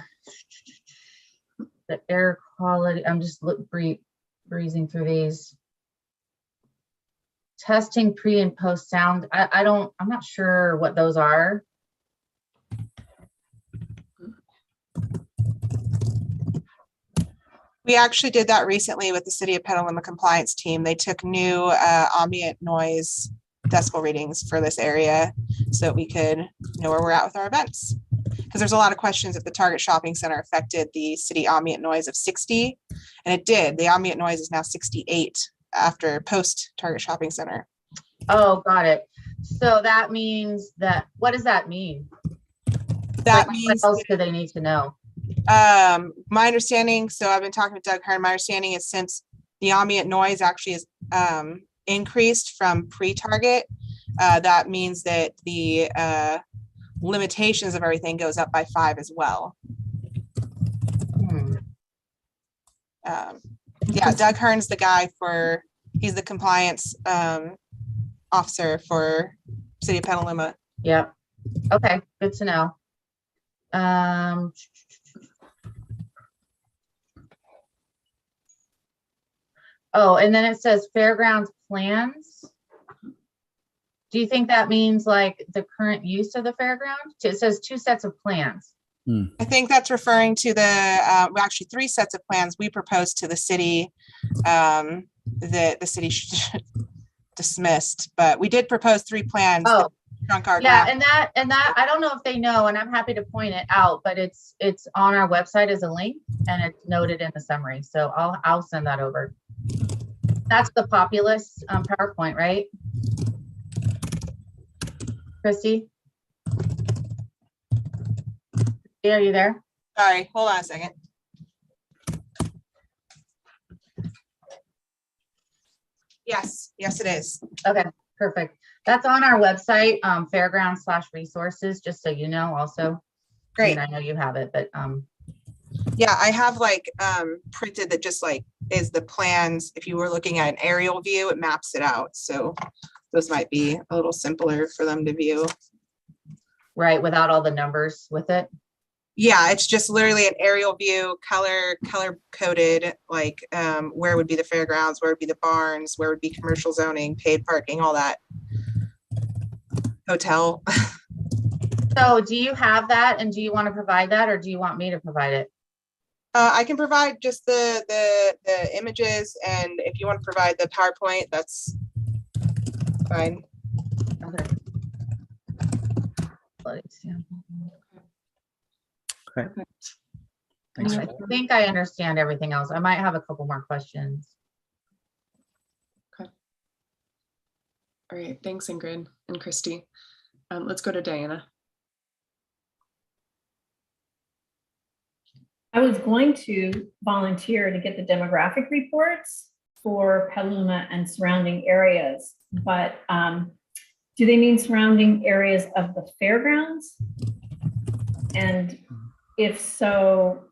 air quality, I'm just breezing through these. Testing pre and post sound, I'm not sure what those are. We actually did that recently with the City of Petaluma compliance team. They took new ambient noise decibel readings for this area so that we could know where we're at with our events. Because there's a lot of questions if the Target Shopping Center affected the city ambient noise of 60, and it did. The ambient noise is now 68 after post Target Shopping Center. Oh, got it. So that means that, what does that mean? That Like, means what else do they need to know? my understanding, so I've been talking to Doug Hearn, my understanding is since the ambient noise actually is increased from pre-target, that means that the limitations of everything goes up by 5 as well. Yeah, Doug Hearn's the guy he's the compliance officer for City of Petaluma. Yep. Okay, good to know. Oh, and then it says fairgrounds plans. Do you think that means like the current use of the fairground? It says 2 sets of plans. I think that's referring to the actually 3 sets of plans we proposed to the city that the city dismissed, but we did propose 3 plans. Oh, Trunk our yeah, ground. and that I don't know if they know, and I'm happy to point it out, but it's on our website as a link, and it's noted in the summary. So I'll send that over. That's the populist PowerPoint, right? Christy? Are you there? Sorry, hold on a second. Yes, yes, it is. Okay, perfect. That's on our website, fairgrounds/resources, just so you know also. Great. I mean, I know you have it, but yeah, I have like printed that just like is the plans. If you were looking at an aerial view, it maps it out. So those might be a little simpler for them to view. Right, without all the numbers with it. Yeah, it's just literally an aerial view, color coded, like where would be the fairgrounds, where would be the barns, where would be commercial zoning, paid parking, all that. Hotel. So do you have that, and do you want to provide that, or do you want me to provide it? I can provide just the images, and if you want to provide the PowerPoint, that's fine. Okay. Okay. I think I understand everything else. I might have a couple more questions. Okay. All right, thanks Ingrid and Christy. Let's go to Diana. I was going to volunteer to get the demographic reports for Petaluma and surrounding areas, but do they mean surrounding areas of the fairgrounds? And if so,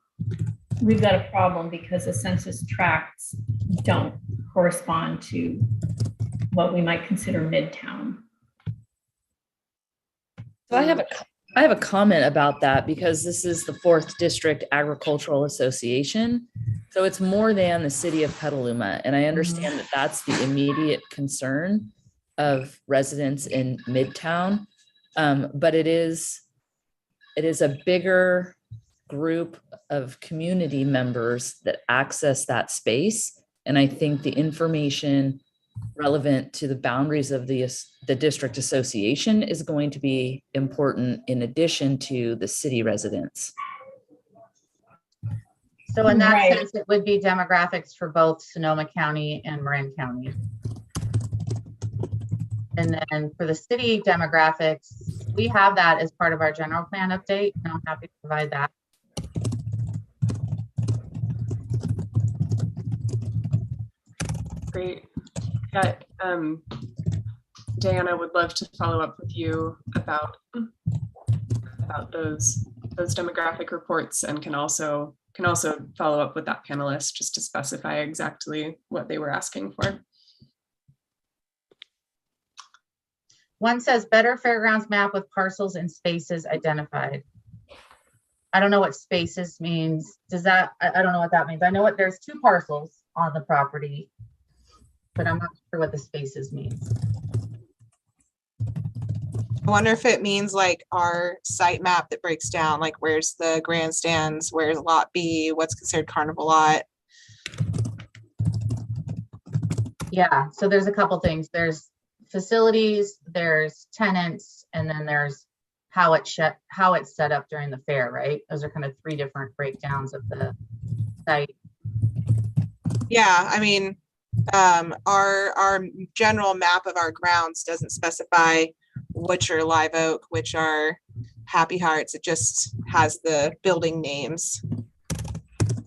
we've got a problem because the census tracts don't correspond to what we might consider Midtown. So I have a comment about that because this is the 4th District Agricultural Association. So it's more than the city of Petaluma. And I understand that that's the immediate concern of residents in Midtown. But it is a bigger group of community members that access that space. And I think the information relevant to the boundaries of the district association is going to be important in addition to the city residents. So in that Right. sense, it would be demographics for both Sonoma County and Marin County. And then for the city demographics, we have that as part of our general plan update, and I'm happy to provide that. Great. Yeah, Diana would love to follow up with you about those demographic reports, and can also follow up with that panelist just to specify exactly what they were asking for. One says better fairgrounds map with parcels and spaces identified. I don't know what spaces means. Does that, I don't know what that means. I know what, there's 2 parcels on the property, but I'm not sure what the spaces means. I wonder if it means like our site map that breaks down, like where's the grandstands, where's lot B, what's considered carnival lot. Yeah, so there's a couple things. There's facilities, there's tenants, and then there's how it's set up during the fair, right? Those are kind of 3 different breakdowns of the site. Yeah, I mean, our general map of our grounds doesn't specify which are Live Oak, which are Happy Hearts. It just has the building names.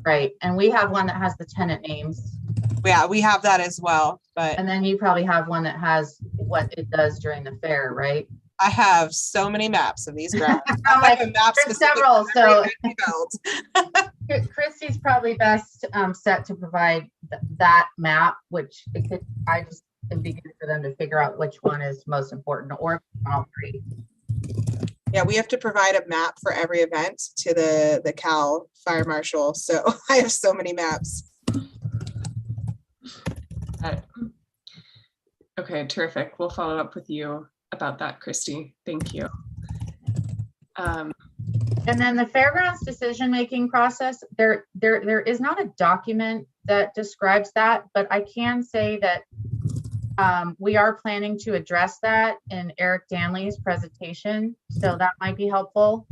Right, and we have one that has the tenant names. Yeah, we have that as well, but And then you probably have one that has what it does during the fair, right? I have so many maps of these grounds. I'm I like, have a map there's specific several, for every so event we build. Christy's probably best set to provide that map, which it'd be good for them to figure out which one is most important, or all 3. Yeah, we have to provide a map for every event to the Cal Fire Marshal. So I have so many maps. Okay, terrific. We'll follow up with you about that, Christy. Thank you. And then the fairgrounds decision-making process, there is not a document that describes that, but I can say that we are planning to address that in Eric Danley's presentation, so that might be helpful.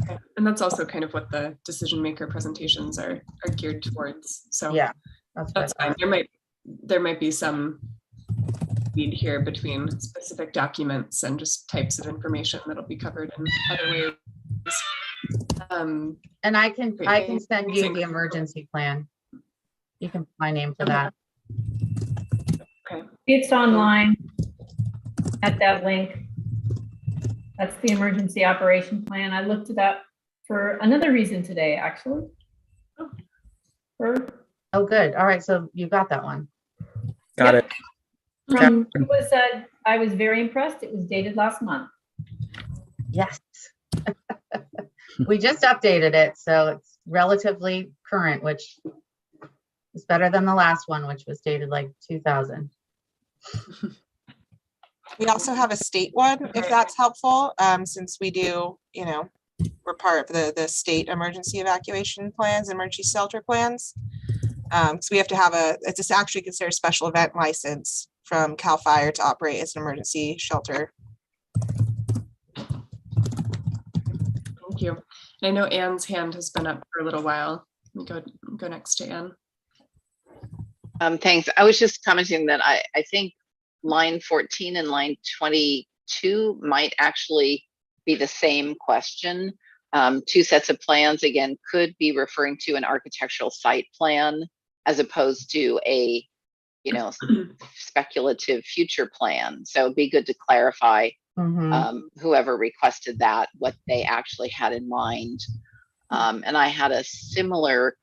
Okay. And that's also kind of what the decision maker presentations are geared towards. So Yeah, that's fine. There might be some lead here between specific documents and just types of information that'll be covered in other ways. And I can send you the emergency plan. You can put my name for that. Okay. It's online at that link. That's the emergency operation plan. I looked it up for another reason today, actually. Oh, good. All right, so you got that one. Got it. I was very impressed. It was dated last month. Yes. We just updated it, so it's relatively current, which is better than the last one, which was dated like 2000. We also have a state one, if that's helpful, since we do, we're part of the state emergency evacuation plans, emergency shelter plans. So we have to have it's actually considered a special event license from CAL FIRE to operate as an emergency shelter. Thank you. And I know Anne's hand has been up for a little while. Let me go next to Anne. Thanks. I was just commenting that I think line 14 and line 22 might actually be the same question. 2 sets of plans, again, could be referring to an architectural site plan as opposed to a, speculative future plan. So it'd be good to clarify whoever requested that, what they actually had in mind. And I had a similar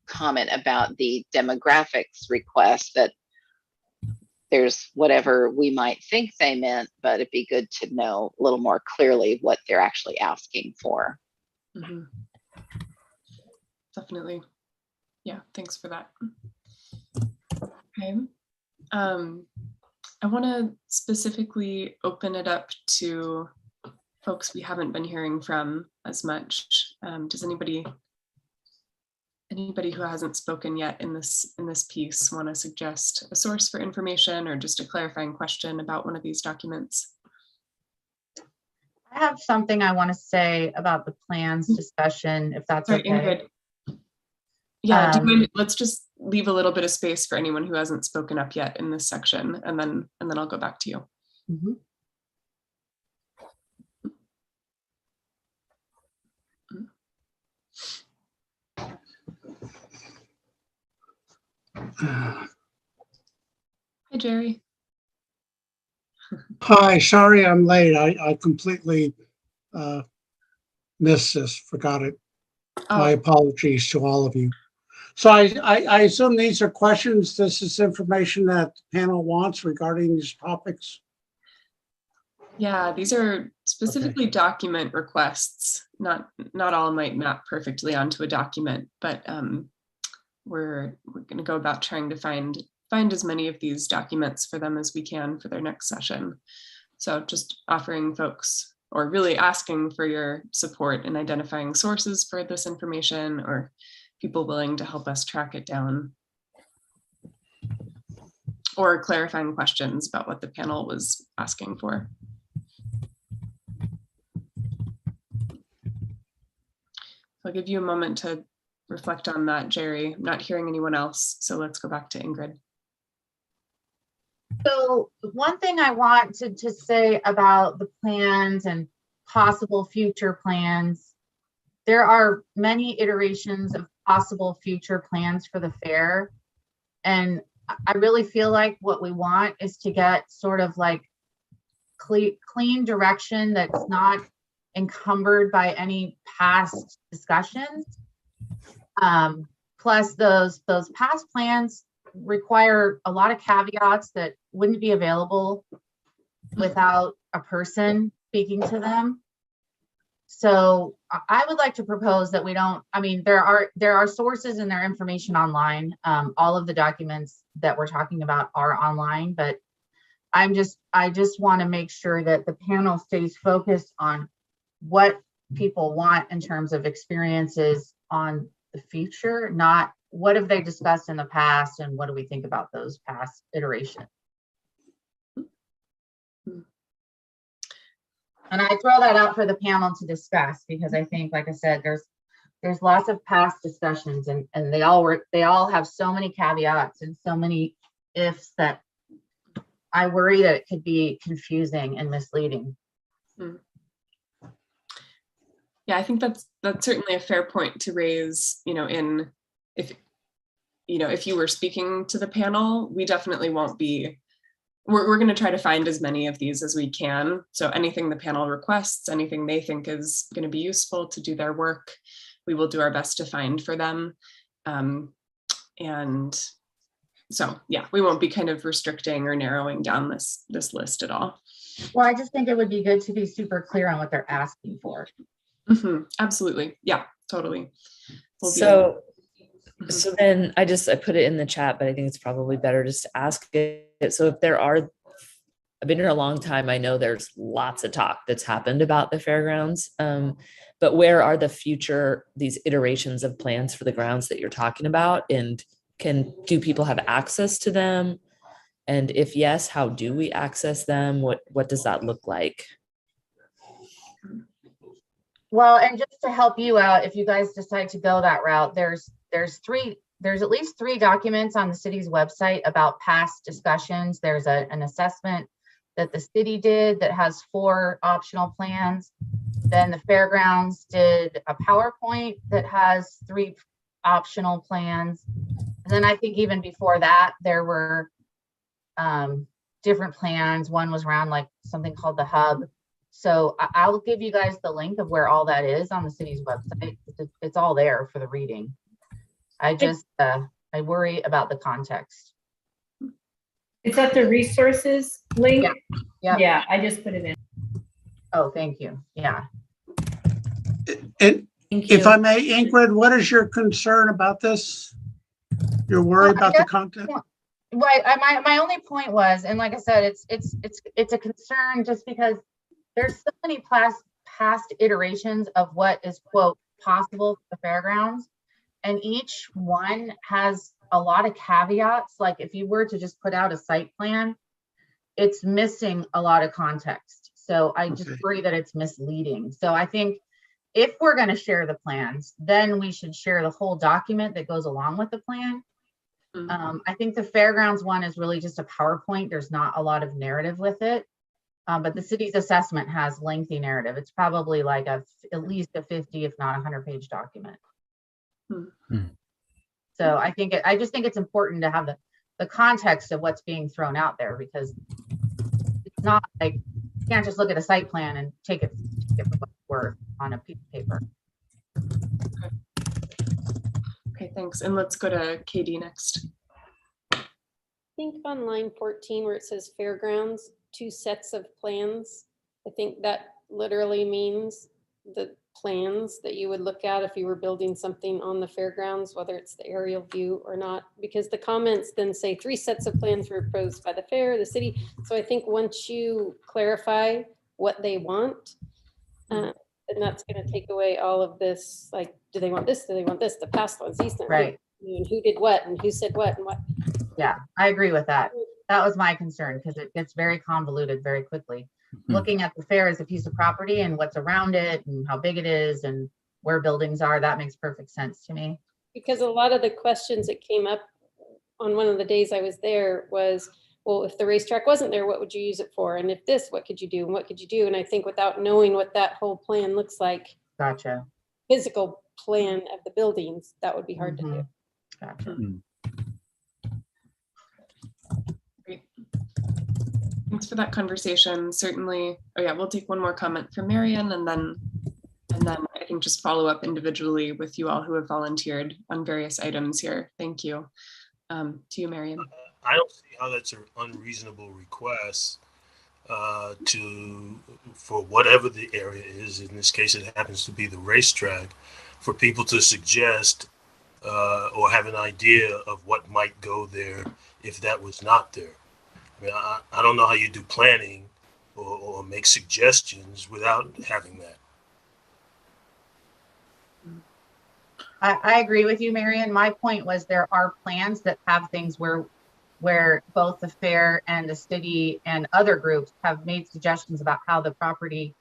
comment about the demographics request, that there's whatever we might think they meant, but it'd be good to know a little more clearly what they're actually asking for. Definitely. Yeah, thanks for that. Okay. I want to specifically open it up to folks we haven't been hearing from as much. Does anybody Anybody who hasn't spoken yet in this piece want to suggest a source for information or just a clarifying question about one of these documents? I have something I want to say about the plans discussion, if that's Sorry, okay. Ingrid. Yeah, do you mind, let's just leave a little bit of space for anyone who hasn't spoken up yet in this section, and then I'll go back to you. Mhm. Hi, Jerry. Hi, sorry I'm late. I completely missed this, forgot it. My apologies to all of you. So I assume these are questions. This is information that the panel wants regarding these topics. Yeah, these are specifically document requests. Not all might map perfectly onto a document, but we're going to go about trying to find as many of these documents for them as we can for their next session. So just offering folks, or really asking for your support in identifying sources for this information, or people willing to help us track it down, or clarifying questions about what the panel was asking for. I'll give you a moment to reflect on that, Jerry. I'm not hearing anyone else, so let's go back to Ingrid. So one thing I wanted to say about the plans and possible future plans, there are many iterations of possible future plans for the fair. And I really feel like what we want is to get sort of like clean direction that's not encumbered by any past discussions. Plus those past plans require a lot of caveats that wouldn't be available without a person speaking to them. So I would like to propose that we don't, I mean, there are sources and their information online. All of the documents that we're talking about are online, but I just want to make sure that the panel stays focused on what people want in terms of experiences on the future, not what have they discussed in the past and what do we think about those past iterations. And I throw that out for the panel to discuss because I think, like I said, there's lots of past discussions and they all have so many caveats and so many ifs that I worry that it could be confusing and misleading. Yeah, I think that's certainly a fair point to raise. If you were speaking to the panel, we definitely won't be. We're going to try to find as many of these as we can. So anything the panel requests, anything they think is going to be useful to do their work, we will do our best to find for them. And so, yeah, we won't be kind of restricting or narrowing down this list at all. Well, I just think it would be good to be super clear on what they're asking for. Absolutely. Yeah, totally. So then I put it in the chat, but I think it's probably better just to ask it. So if there are, I've been here a long time. I know there's lots of talk that's happened about the fairgrounds, but where are these iterations of plans for the grounds that you're talking about? And do people have access to them? And if yes, how do we access them? What does that look like? Well, and just to help you out, if you guys decide to go that route, there's at least 3 documents on the city's website about past discussions. There's an assessment that the city did that has 4 optional plans. Then the fairgrounds did a PowerPoint that has 3 optional plans. And then I think even before that, there were different plans. One was around like something called the hub. So I'll give you guys the link of where all that is on the city's website. It's all there for the reading. I just, I worry about the context. Is that the resources link? Yeah. Yeah, I just put it in. Oh, thank you. Yeah. And if I may, Ingrid, what is your concern about this? You're worried about the content? Right. My only point was, and like I said, it's a concern just because there's so many past iterations of what is quote possible for the fairgrounds. and each one has a lot of caveats. Like if you were to just put out a site plan, it's missing a lot of context. So I just worry that it's misleading. So I think if we're going to share the plans, then we should share the whole document that goes along with the plan. I think the Fairgrounds one is really just a PowerPoint. There's not a lot of narrative with it. But the city's assessment has lengthy narrative. It's probably like at least a 50, if not 100-page document. So I just think it's important to have the context of what's being thrown out there, because it's not like you can't just look at a site plan and take it for what it's worth on a piece of paper. Okay, thanks. And let's go to Katie next. I think on line 14 where it says Fairgrounds, 2 sets of plans. I think that literally means the plans that you would look at if you were building something on the fairgrounds, whether it's the aerial view or not, because the comments then say 3 sets of plans were proposed by the fair, the city. So I think once you clarify what they want, and that's going to take away all of this, like, do they want this? Do they want this? The past ones, these things, right? And who did what and who said what and what. Yeah, I agree with that. That was my concern, because it gets very convoluted very quickly. Looking at the fair as a piece of property and what's around it and how big it is and where buildings are, that makes perfect sense to me. Because a lot of the questions that came up on one of the days I was there was, well, if the racetrack wasn't there, what would you use it for? And if this, what could you do? And what could you do? And I think without knowing what that whole plan looks like, gotcha, physical plan of the buildings, that would be hard to do. Gotcha. Great. Thanks for that conversation. Certainly. Oh yeah, we'll take one more comment from Marian, and then I think just follow up individually with you all who have volunteered on various items here. Thank you. To you, Marian. I don't see how that's an unreasonable request for whatever the area is. In this case, it happens to be the racetrack, for people to suggest or have an idea of what might go there if that was not there. I mean, I don't know how you do planning or make suggestions without having that. I agree with you, Marian. My point was there are plans that have things where both the fair and the city and other groups have made suggestions about how the property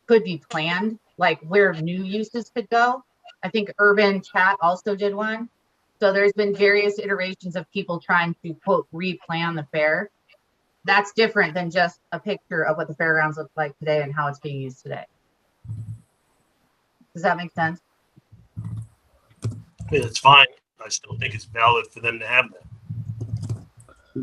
could be planned, like where new uses could go. I think Urban Chat also did one. So there's been various iterations of people trying to, quote, replan the fair. That's different than just a picture of what the fairgrounds look like today and how it's being used today. Does that make sense? I mean, it's fine. I still think it's valid for them to have that. I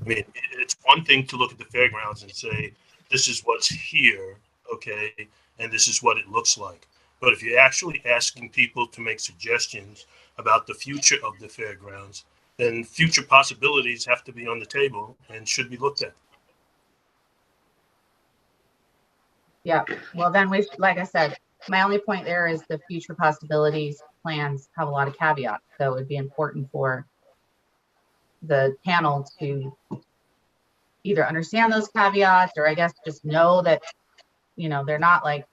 mean, it's one thing to look at the fairgrounds and say, this is what's here, okay, and this is what it looks like. But if you're actually asking people to make suggestions about the future of the fairgrounds, then future possibilities have to be on the table and should be looked at. Yeah, well then like I said, my only point there is the future possibilities plans have a lot of caveats. So it'd be important for the panel to either understand those caveats, or I guess just know that, you know, they're not like,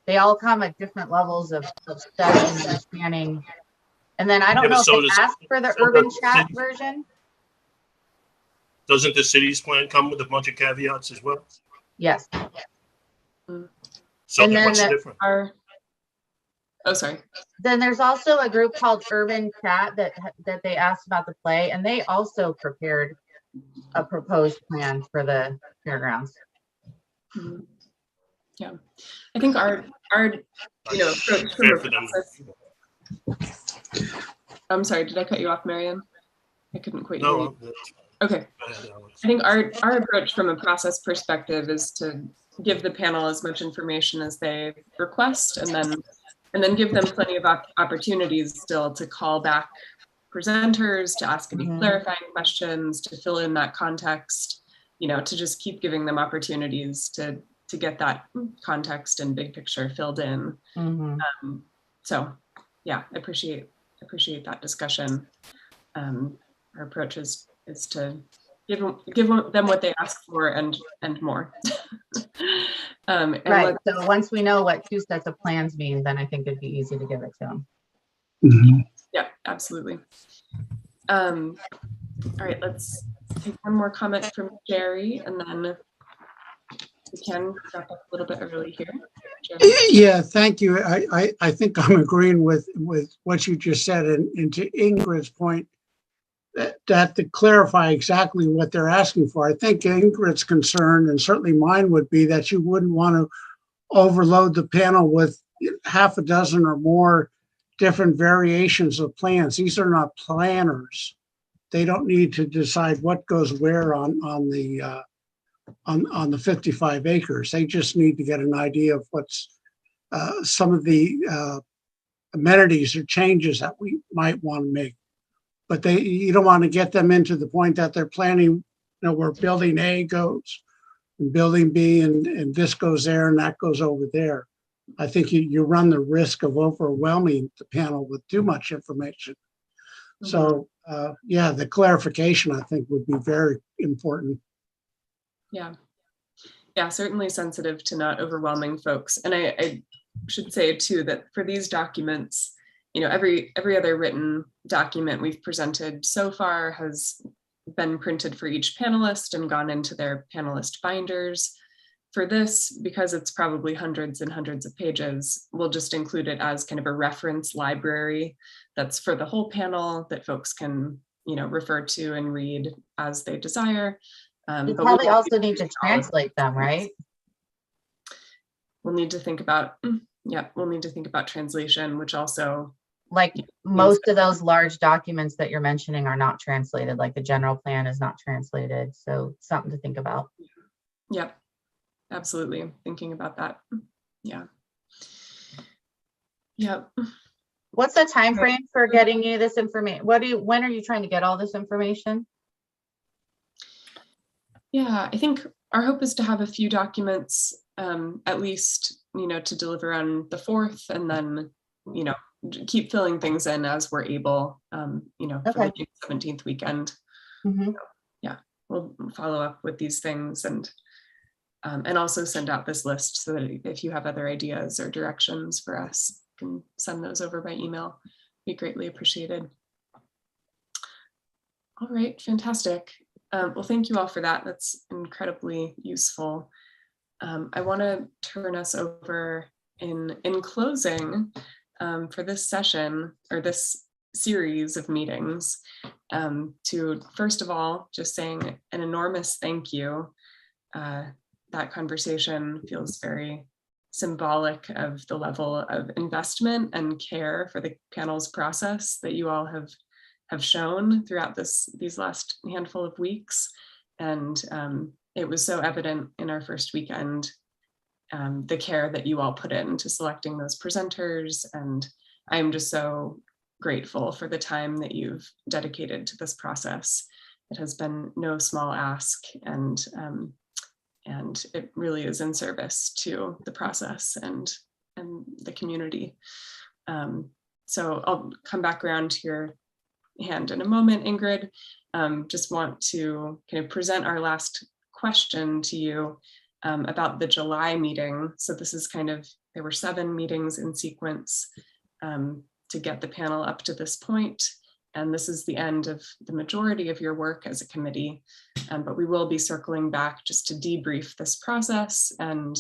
they all come at different levels of study and understanding. And then I don't know if they asked for the Urban Chat version. Doesn't the city's plan come with a bunch of caveats as well? Yes. So what's different? Oh, sorry. Then there's also a group called Urban Chat that they asked about the play, and they also prepared a proposed plan for the fairgrounds. Yeah, I think our you know, approach from a process. I'm sorry, did I cut you off, Marian? I couldn't quite hear you. Okay. I think our approach from a process perspective is to give the panel as much information as they request, and then give them plenty of opportunities still to call back presenters, to ask any clarifying questions, to fill in that context, you know, to just keep giving them opportunities to get that context and big picture filled in. So yeah, I appreciate that discussion. Our approach is to give them what they ask for and more. And Right, so once we know what 2 sets of plans mean, then I think it'd be easy to give it to them. Yeah, absolutely. All right, let's take one more comment from Jerry, and then we can wrap up a little bit early here. Jerry? Yeah, thank you. I think I'm agreeing with what you just said, and to Ingrid's point, that to clarify exactly what they're asking for. I think Ingrid's concern, and certainly mine would be, that you wouldn't want to overload the panel with half a dozen or more different variations of plans. These are not planners. They don't need to decide what goes where on the 55 acres. They just need to get an idea of what's some of the amenities or changes that we might want to make. But you don't want to get them into the point that they're planning, where building A goes and building B, and this goes there and that goes over there. I think you run the risk of overwhelming the panel with too much information. So yeah, the clarification, I think, would be very important. Yeah, certainly sensitive to not overwhelming folks. And I should say too that for these documents, every other written document we've presented so far has been printed for each panelist and gone into their panelist binders. For this, because it's probably hundreds and hundreds of pages, we'll just include it as kind of a reference library that's for the whole panel that folks can, refer to and read as they desire. You probably also need to translate them, right? We'll need to think about, translation, which also, like, most of those large documents that you're mentioning are not translated, like the general plan is not translated. So something to think about. Yep, absolutely. Thinking about that. Yeah. Yep. What's the time frame for getting you this information? When are you trying to get all this information? Yeah, I think our hope is to have a few documents, at least, to deliver on the 4th, and then, keep filling things in as we're able, for the 17th weekend. So, yeah, we'll follow up with these things and also send out this list so that if you have other ideas or directions for us, you can send those over by email. Be greatly appreciated. All right, fantastic. Well, thank you all for that. That's incredibly useful. I want to turn us over in closing for this session, or this series of meetings, to, first of all, just saying an enormous thank you. That conversation feels very symbolic of the level of investment and care for the panel's process that you all have shown throughout these last handful of weeks. And it was so evident in our first weekend, the care that you all put into selecting those presenters. And I'm just so grateful for the time that you've dedicated to this process. It has been no small ask, and it really is in service to the process and the community. So I'll come back around to your hand in a moment, Ingrid. Just want to kind of present our last question to you about the July meeting. So this is there were 7 meetings in sequence to get the panel up to this point. And this is the end of the majority of your work as a committee, but we will be circling back just to debrief this process and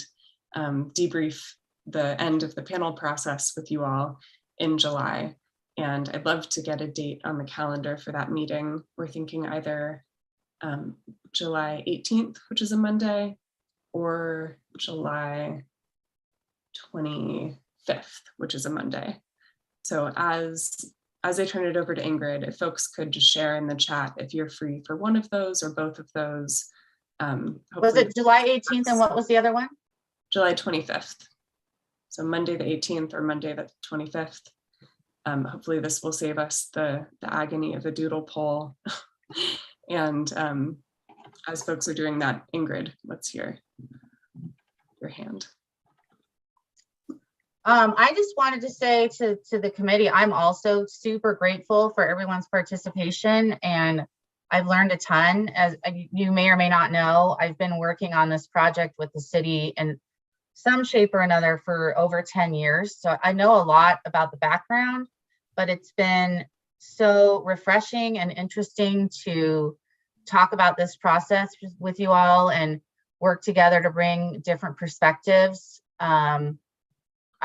debrief the end of the panel process with you all in July. And I'd love to get a date on the calendar for that meeting. We're thinking either July 18th, which is a Monday, or July 25th, which is a Monday. So as I turn it over to Ingrid, if folks could just share in the chat if you're free for one of those or both of those. Was it July 18th and what was the other one? July 25th. So Monday the 18th or Monday the 25th. Hopefully this will save us the agony of a doodle poll. And as folks are doing that, Ingrid, let's hear your hand. I just wanted to say to the committee, I'm also super grateful for everyone's participation, and I've learned a ton. As you may or may not know, I've been working on this project with the city and some shape or another for over 10 years. So I know a lot about the background, but it's been so refreshing and interesting to talk about this process with you all and work together to bring different perspectives. I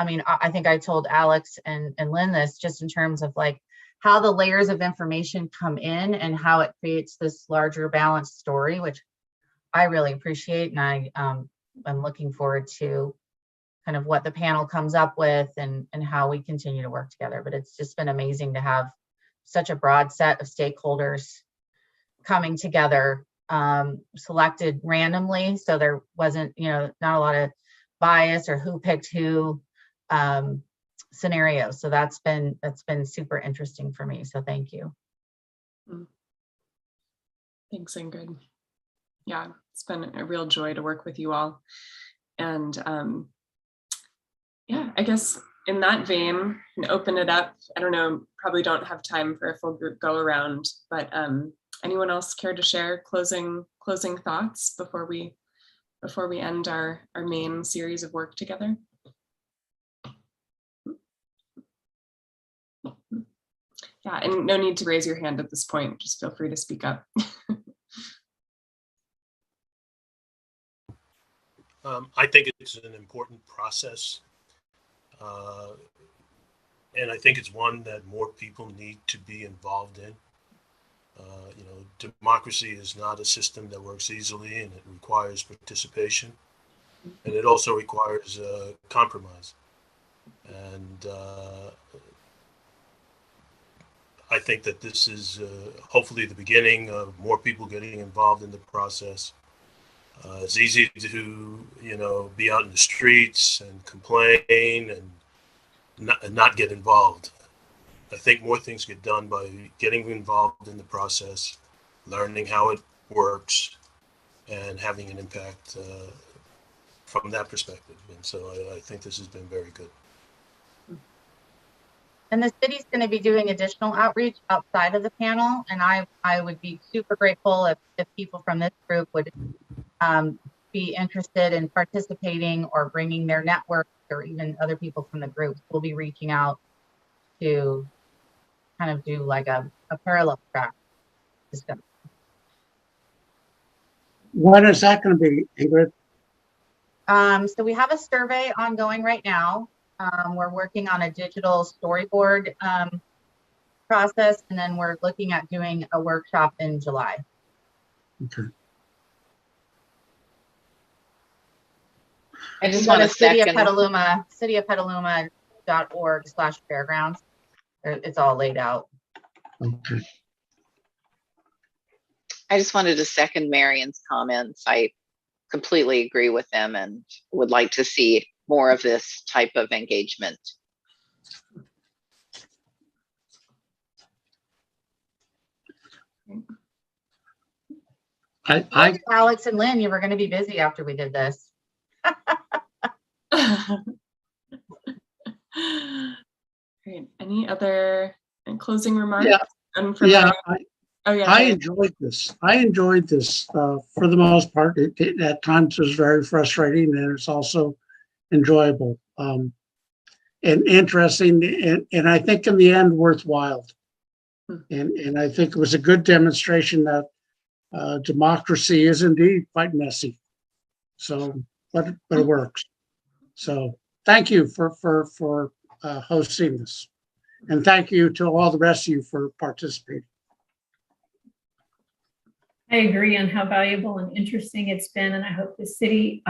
mean, I think I told Alex and Lynn this just in terms of like how the layers of information come in and how it creates this larger balanced story, which I really appreciate. And I'm looking forward to kind of what the panel comes up with and how we continue to work together. But it's just been amazing to have such a broad set of stakeholders coming together, selected randomly. So there wasn't, not a lot of bias or who picked who scenarios. So that's been super interesting for me. So thank you. Thanks, Ingrid. Yeah, it's been a real joy to work with you all. And yeah, I guess in that vein, and open it up. I don't know, probably don't have time for a full group go around, but anyone else care to share closing thoughts before we end our main series of work together? Yeah, and no need to raise your hand at this point. Just feel free to speak up. I think it's an important process. And I think it's one that more people need to be involved in. Democracy is not a system that works easily, and it requires participation. And it also requires compromise. And I think that this is hopefully the beginning of more people getting involved in the process. It's easy to, be out in the streets and complain and not get involved. I think more things get done by getting involved in the process, learning how it works, and having an impact from that perspective. And so I think this has been very good. And the city's going to be doing additional outreach outside of the panel. And I would be super grateful if people from this group would be interested in participating or bringing their network, or even other people from the group. We'll be reaching out to kind of do like a parallel track system. When is that going to be, Ingrid? So we have a survey ongoing right now. We're working on a digital storyboard process, and then we're looking at doing a workshop in July. Okay. I just want to cityofpetaluma.org/fairgrounds. It's all laid out. Okay. I just wanted to second Marion's comments. I completely agree with them and would like to see more of this type of engagement. Alex and Lynn, you were going to be busy after we did this. Great. Any other closing remarks? I enjoyed this. For the most part. It at times was very frustrating, and it's also enjoyable and interesting, and I think in the end worthwhile. And I think it was a good demonstration that democracy is indeed quite messy. So, but it works. So, thank you for hosting this, and thank you to all the rest of you for participating. I agree on how valuable and interesting it's been, and I hope the city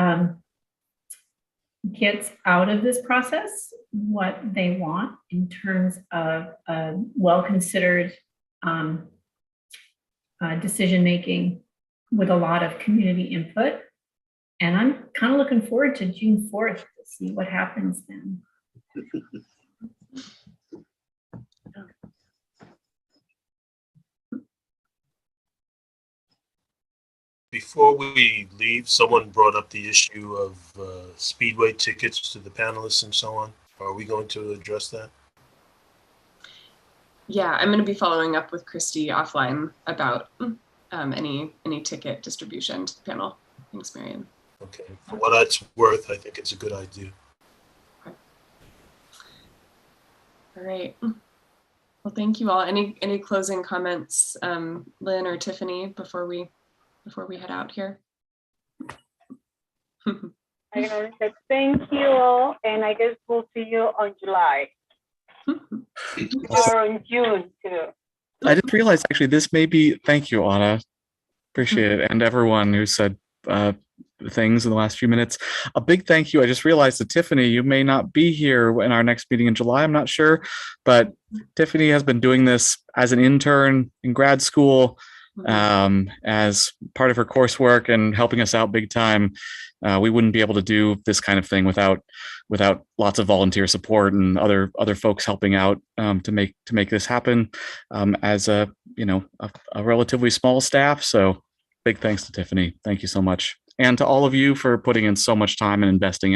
gets out of this process what they want in terms of well-considered decision-making with a lot of community input. And I'm kind of looking forward to June 4th to see what happens then. Before we leave, someone brought up the issue of Speedway tickets to the panelists and so on. Are we going to address that? Yeah, I'm going to be following up with Christy offline about any ticket distribution to the panel. Thanks, Marion. Okay, for what it's worth, I think it's a good idea. All right. Well, thank you all. Any closing comments, Lynn or Tiffany, before we head out here? I can only say thank you all, and I guess we'll see you on July or on June too. I just realized actually this may be, thank you, Anna. Appreciate it. And everyone who said things in the last few minutes. A big thank you. I just realized that Tiffany, you may not be here in our next meeting in July. I'm not sure, but Tiffany has been doing this as an intern in grad school, as part of her coursework and helping us out big time. We wouldn't be able to do this kind of thing without lots of volunteer support and other folks helping out to make this happen as a relatively small staff. So big thanks to Tiffany. Thank you so much. And to all of you for putting in so much time and investing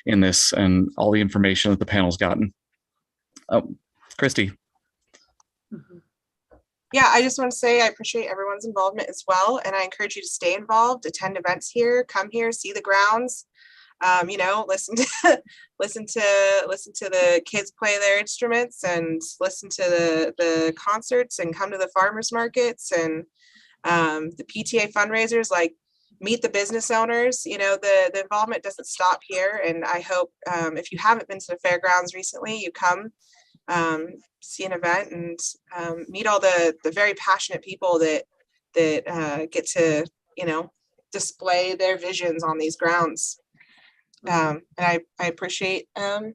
in this and all the information that the panel's gotten. Christy. Yeah, I just want to say I appreciate everyone's involvement as well, and I encourage you to stay involved, attend events here, come here, see the grounds, listen to the kids play their instruments, and listen to the concerts, and come to the farmers markets and the PTA fundraisers, like meet the business owners. The involvement doesn't stop here, and I hope if you haven't been to the fairgrounds recently, you come. See an event and meet all the very passionate people that get to display their visions on these grounds. And I appreciate all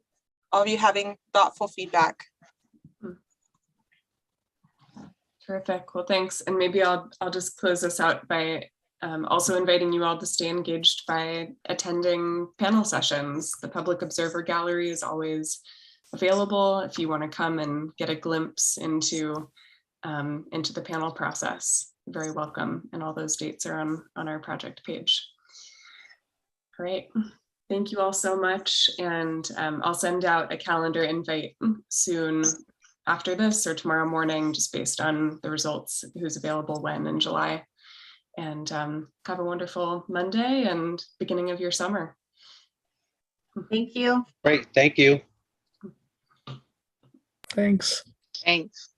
of you having thoughtful feedback. Terrific. Well, thanks. And maybe I'll just close this out by also inviting you all to stay engaged by attending panel sessions. The Public Observer Gallery is always available if you want to come and get a glimpse into the panel process. Very welcome, and all those dates are on our project page. All right, thank you all so much, and I'll send out a calendar invite soon after this or tomorrow morning, just based on the results, who's available when in July. And have a wonderful Monday and beginning of your summer. Thank you. Great, thank you. Thanks. Thanks.